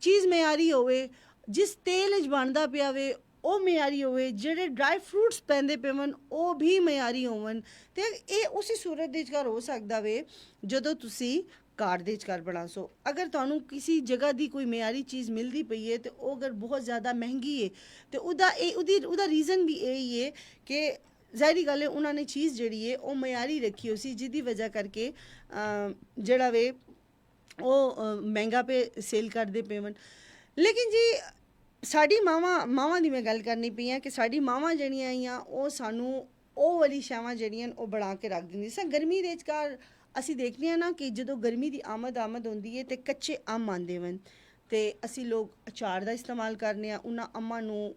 ਚੀਜ਼ ਮਿਆਰੀ ਹੋਵੇ, ਜਿਸ ਤੇਲ 'ਚ ਬਣਦਾ ਪਿਆ ਵੇ ਉਹ ਮਿਆਰੀ ਹੋਵੇ, ਜਿਹੜੇ ਡਰਾਈ ਫਰੂਟਸ ਪੈਂਦੇ ਪਏ वन ਉਹ ਵੀ ਮਿਆਰੀ ਹੋਵਣ। ਤੇ ਇਹ ਉਸੇ ਸੂਰਤ ਦੇ ਵਿਚਕਾਰ ਹੋ ਸਕਦਾ ਵੇ ਜਦੋਂ ਤੁਸੀਂ ਘਰ ਦੇ ਵਿਚਕਾਰ ਬਣਾ ਸੋ। ਅਗਰ ਤੁਹਾਨੂੰ ਕਿਸੇ ਜਗ੍ਹਾ ਦੀ ਕੋਈ ਮਿਆਰੀ ਚੀਜ਼ ਮਿਲਦੀ ਪਈ ਹੈ ਤੇ ਉਹ ਅਗਰ ਬਹੁਤ ਜ਼ਿਆਦਾ ਮਹਿੰਗੀ ਹੈ ਤੇ ਉਹਦਾ ਰੀਜ਼ਨ ਵੀ ਇਹ ਹੀ ਹੈ ਕਿ ਜ਼ਾਹਿਰੀ ਗੱਲ ਹੈ ਉਹਨਾਂ ਨੇ ਚੀਜ਼ ਜਿਹੜੀ ਹੈ ਉਹ ਮਿਆਰੀ ਰੱਖੀ ਹੋ ਸੀ, ਜਿਹਦੀ ਵਜ੍ਹਾ ਕਰਕੇ ਜਿਹੜਾ ਵੇ ਉਹ ਮਹਿੰਗਾ ਪੇ ਸੇਲ ਕਰਦੇ ਪਏ वन। ਲੇਕਿਨ ਜੀ ਸਾਡੀ ਮਾਵਾਂ ਦੀ ਮੈਂ ਗੱਲ ਕਰਨੀ ਪਈ ਹਾਂ ਕਿ ਸਾਡੀ ਮਾਵਾਂ ਜਿਹੜੀਆਂ ਆਈਆਂ ਉਹ ਸਾਨੂੰ ਉਹ ਵਾਲੀ ਸ਼ਾਵਾਂ ਜਿਹੜੀਆਂ ਉਹ ਬਣਾ ਕੇ ਰੱਖ ਦਿੰਦੀ ਸਾਂ। ਗਰਮੀ ਦੇ ਵਿਚਕਾਰ ਅਸੀਂ ਦੇਖਦੇ ਹਾਂ ਨਾ ਕਿ ਜਦੋਂ ਗਰਮੀ ਦੀ ਆਮਦ ਹੁੰਦੀ ਹੈ ਤੇ ਕੱਚੇ ਅੰਬ ਆਉਂਦੇ वन ਤੇ ਅਸੀਂ ਲੋਕ ਅਚਾਰ ਦਾ ਇਸਤੇਮਾਲ ਕਰਨੇ ਆ। ਉਹਨਾਂ ਅੰਬਾਂ ਨੂੰ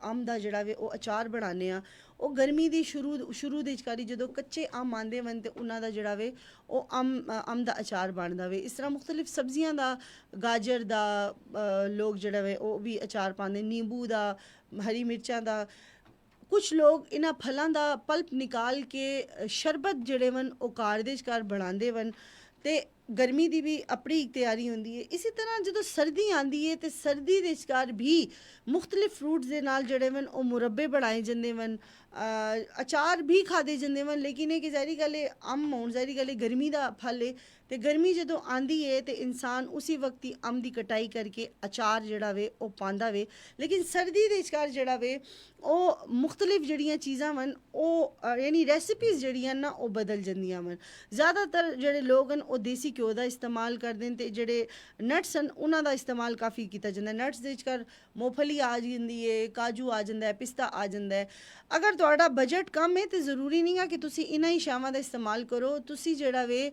ਅੰਬ ਦਾ ਜਿਹੜਾ ਵੇ ਉਹ ਅਚਾਰ ਬਣਾਉਂਦੇ ਆ। ਉਹ ਗਰਮੀ ਦੀ ਸ਼ੁਰੂ ਦੇ ਵਿਚਕਾਰੀ ਜਦੋਂ ਕੱਚੇ ਅੰਬ ਆਉਂਦੇ वन ਤੇ ਉਹਨਾਂ ਦਾ ਜਿਹੜਾ ਵੇ ਉਹ ਅੰਬ ਦਾ ਅਚਾਰ ਬਣਦਾ ਵੇ। ਇਸ ਤਰ੍ਹਾਂ ਮੁxtਲਿਫ ਸਬਜ਼ੀਆਂ ਦਾ, ਗਾਜਰ ਦਾ ਲੋਕ ਜਿਹੜਾ ਵੇ ਉਹ ਵੀ ਅਚਾਰ ਪਾਉਂਦੇ, ਨਿੰਬੂ ਦਾ, ਹਰੀ ਮਿਰਚਾਂ ਦਾ। ਕੁਛ ਲੋਕ ਇਹਨਾਂ ਫਲਾਂ ਦਾ ਪਲਪ ਨਿਕਾਲ ਕੇ ਸ਼ਰਬਤ ਜਿਹੜੇ वन ਉਹ ਘਰ ਦੇ ਵਿਚਕਾਰ ਬਣਾਉਂਦੇ वन ਤੇ ਗਰਮੀ ਦੀ ਵੀ ਆਪਣੀ ਤਿਆਰੀ ਹੁੰਦੀ ਹੈ। ਇਸੇ ਤਰ੍ਹਾਂ ਜਦੋਂ ਸਰਦੀ ਆਉਂਦੀ ਹੈ ਤੇ ਸਰਦੀ ਦੇ ਵਿਚਕਾਰ ਵੀ ਮੁxtਲਿਫ ਫਰੂਟਸ ਦੇ ਨਾਲ ਜਿਹੜੇ वन ਉਹ ਮੁਰੱਬੇ ਬਣਾਏ ਜਾਂਦੇ वन, ਅਚਾਰ ਵੀ ਖਾਦੇ ਜਾਂਦੇ वन। ਲੇਕਿਨ ਇਹ ਕਿ ਜ਼ਾਹਿਰੀ ਗੱਲ ਹੈ ਅੰਬ ਹੋਣ, ਜ਼ਾਹਿਰੀ ਗੱਲ ਹੈ ਗਰਮੀ ਦਾ ਫਲ ਹੈ ਤੇ ਗਰਮੀ ਜਦੋਂ ਆਂਦੀ ਹੈ ਤੇ ਇਨਸਾਨ ਉਸੇ ਵਕਤ ਹੀ ਅੰਬ ਦੀ ਕਟਾਈ ਕਰਕੇ ਅਚਾਰ ਜਿਹੜਾ ਵੇ ਉਹ ਪਾਉਂਦਾ ਵੇ। ਲੇਕਿਨ ਸਰਦੀ ਦੇ ਵਿਚਕਾਰ ਜਿਹੜਾ ਵੇ ਉਹ ਮੁxtਲਿਫ ਜਿਹੜੀਆਂ ਚੀਜ਼ਾਂ वन ਉਹ ਯਾਨੀ ਰੈਸਿਪੀਜ਼ ਜਿਹੜੀਆਂ ਨਾ ਉਹ ਬਦਲ ਜਾਂਦੀਆਂ वन। ਜ਼ਿਆਦਾਤਰ ਜਿਹੜੇ ਲੋਕ ਹਨ ਉਹ ਦੇਸੀ ਘਿਓ ਦਾ ਇਸਤੇਮਾਲ ਕਰਦੇ ਨੇ ਤੇ ਜਿਹੜੇ ਨਟਸ ਹਨ ਉਹਨਾਂ ਦਾ ਇਸਤੇਮਾਲ ਕਾਫੀ ਕੀਤਾ ਜਾਂਦਾ। ਨਟਸ ਦੇ ਵਿਚਕਾਰ ਮੂੰਗਫਲੀ ਆ ਜਾਂਦੀ ਹੈ, ਕਾਜੂ ਆ ਜਾਂਦਾ ਹੈ, ਪਿਸਤਾ ਆ ਜਾਂਦਾ ਹੈ। ਅਗਰ ਤੁਹਾਡਾ ਬਜਟ ਕਮ ਹੈ ਤੇ ਜ਼ਰੂਰੀ ਨਹੀਂ ਆ ਕਿ ਤੁਸੀਂ ਇਹਨਾਂ ਹੀ ਸ਼ਾਵਾਂ ਦਾ ਇਸਤੇਮਾਲ ਕਰੋ। ਤੁਸੀਂ ਜਿਹੜਾ ਵੇ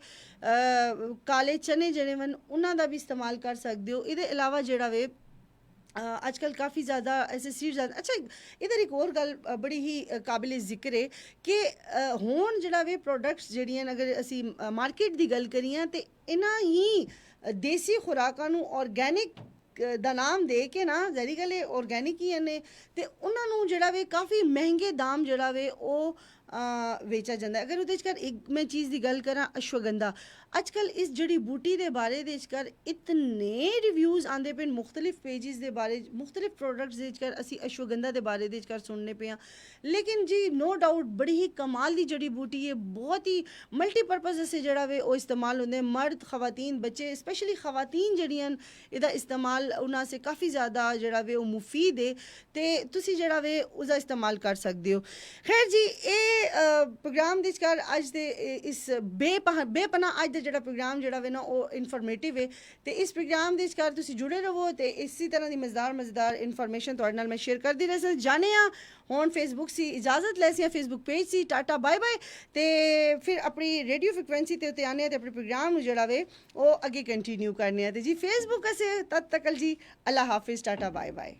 ਕਾਲੇ ਚਨੇ ਜਿਹੜੇ ਹਨ ਉਹਨਾਂ ਦਾ ਵੀ ਇਸਤੇਮਾਲ ਕਰ ਸਕਦੇ ਹੋ। ਇਹਦੇ ਇਲਾਵਾ ਜਿਹੜਾ ਵੇ ਅੱਜ ਕੱਲ੍ਹ ਕਾਫੀ ਜ਼ਿਆਦਾ ਐਸੇ ਸੀਡਸ ਆ। ਅੱਛਾ, ਇਧਰ ਇੱਕ ਹੋਰ ਗੱਲ ਬੜੀ ਹੀ ਕਾਬਿਲ ਜ਼ਿਕਰ ਹੈ ਕਿ ਹੁਣ ਜਿਹੜਾ ਵੇ ਪ੍ਰੋਡਕਟਸ ਜਿਹੜੀਆਂ ਅਗਰ ਅਸੀਂ ਮਾਰਕੀਟ ਦੀ ਗੱਲ ਕਰੀਏ ਤੇ ਇਹਨਾਂ ਹੀ ਦੇਸੀ ਖੁਰਾਕਾਂ ਨੂੰ ਆਰਗੈਨਿਕ ਦਾ ਨਾਮ ਦੇ ਕੇ ਨਾ, ਜ਼ਹਿਰੀ ਗੱਲ ਇਹ ਆਰਗੈਨਿਕ ਹੀ ਨੇ ਤੇ ਉਹਨਾਂ ਨੂੰ ਜਿਹੜਾ ਵੇ ਕਾਫੀ ਮਹਿੰਗੇ ਦਾਮ ਜਿਹੜਾ ਵੇ ਉਹ ਵੇਚਿਆ ਜਾਂਦਾ। ਅਗਰ ਉਹਦੇ 'ਚ ਕਰ ਇੱਕ ਮੈਂ ਚੀਜ਼ ਦੀ ਗੱਲ ਕਰਾਂ, ਅਸ਼ਵਗੰਧਾ, ਅੱਜ ਕੱਲ੍ਹ ਇਸ ਜੜੀ ਬੂਟੀ ਦੇ ਬਾਰੇ ਦੇ ਵਿੱਚ ਕਰ ਇਤਨੇ ਰਿਵਿਊਜ਼ ਆਉਂਦੇ ਪਏ ਮੁਖਤਲਿਫ ਪੇਜਿਸ ਦੇ ਬਾਰੇ, ਮੁਖਤਲਿਫ ਪ੍ਰੋਡਕਟਸ ਦੇ ਵਿੱਚ ਕਰ ਅਸੀਂ ਅਸ਼ਵਗੰਧਾ ਦੇ ਬਾਰੇ ਦੇ ਵਿੱਚ ਕਰ ਸੁਣਨੇ ਪਏ ਹਾਂ। ਲੇਕਿਨ ਜੀ ਨੋ ਡਾਊਟ ਬੜੀ ਹੀ ਕਮਾਲ ਦੀ ਜੜੀ ਬੂਟੀ ਹੈ, ਬਹੁਤ ਹੀ ਮਲਟੀਪਰਪਜ਼ ਅਸੀਂ ਜਿਹੜਾ ਵੇ ਉਹ ਇਸਤੇਮਾਲ ਹੁੰਦੇ। ਮਰਦ, ਖਵਾਤੀਨ, ਬੱਚੇ, ਸਪੈਸ਼ਲੀ ਖਵਾਤੀਨ ਜਿਹੜੀਆਂ ਇਹਦਾ ਇਸਤੇਮਾਲ ਉਹਨਾਂ ਸੇ ਕਾਫੀ ਜ਼ਿਆਦਾ ਜਿਹੜਾ ਵੇ ਉਹ ਮੁਫੀਦ ਹੈ ਤੇ ਤੁਸੀਂ ਜਿਹੜਾ ਵੇ ਉਸਦਾ ਇਸਤੇਮਾਲ ਕਰ ਸਕਦੇ ਹੋ। ਖੈਰ ਜੀ, ਇਹ ਪ੍ਰੋਗਰਾਮ ਦੇ ਵਿਚਕਾਰ ਅੱਜ ਦੇ ਇਸ ਬੇਪਨਾਹ ਅੱਜ ਦਾ ਜਿਹੜਾ ਪ੍ਰੋਗਰਾਮ ਜਿਹੜਾ ਵੇ ਨਾ ਉਹ ਇਨਫੋਰਮੇਟਿਵ ਹੈ ਤੇ ਇਸ ਪ੍ਰੋਗਰਾਮ ਦੇ ਵਿਚਕਾਰ ਤੁਸੀਂ ਜੁੜੇ ਰਹੋ ਤੇ ਇਸੇ ਤਰ੍ਹਾਂ ਦੀ ਮਜ਼ੇਦਾਰ ਇਨਫੋਰਮੇਸ਼ਨ ਤੁਹਾਡੇ ਨਾਲ ਮੈਂ ਸ਼ੇਅਰ ਕਰਦੀ ਰਹਿ ਸਾਂ। ਜਾਣੇ ਆ ਹੁਣ ਫੇਸਬੁੱਕ ਸੀ ਇਜਾਜ਼ਤ ਲੈ ਸੀ, ਫੇਸਬੁੱਕ ਪੇਜ ਸੀ, ਟਾਟਾ ਬਾਏ ਬਾਏ ਤੇ ਫਿਰ ਆਪਣੀ ਰੇਡੀਓ ਫ੍ਰੀਕੁਐਂਸੀ ਤੇ ਉੱਤੇ ਆਨੇ ਤੇ ਆਪਣੇ ਪ੍ਰੋਗਰਾਮ ਨੂੰ ਜਿਹੜਾ ਵੇ ਉਹ ਅੱਗੇ ਕੰਟੀਨਿਊ ਕਰਨੇ ਆ ਤੇ ਜੀ ਫੇਸਬੁੱਕ ਅਸੇ ਤਦ ਤੱਕ ਜੀ ਅੱਲਾ ਹਾਫਿਜ਼, ਟਾਟਾ ਬਾਏ ਬਾਏ।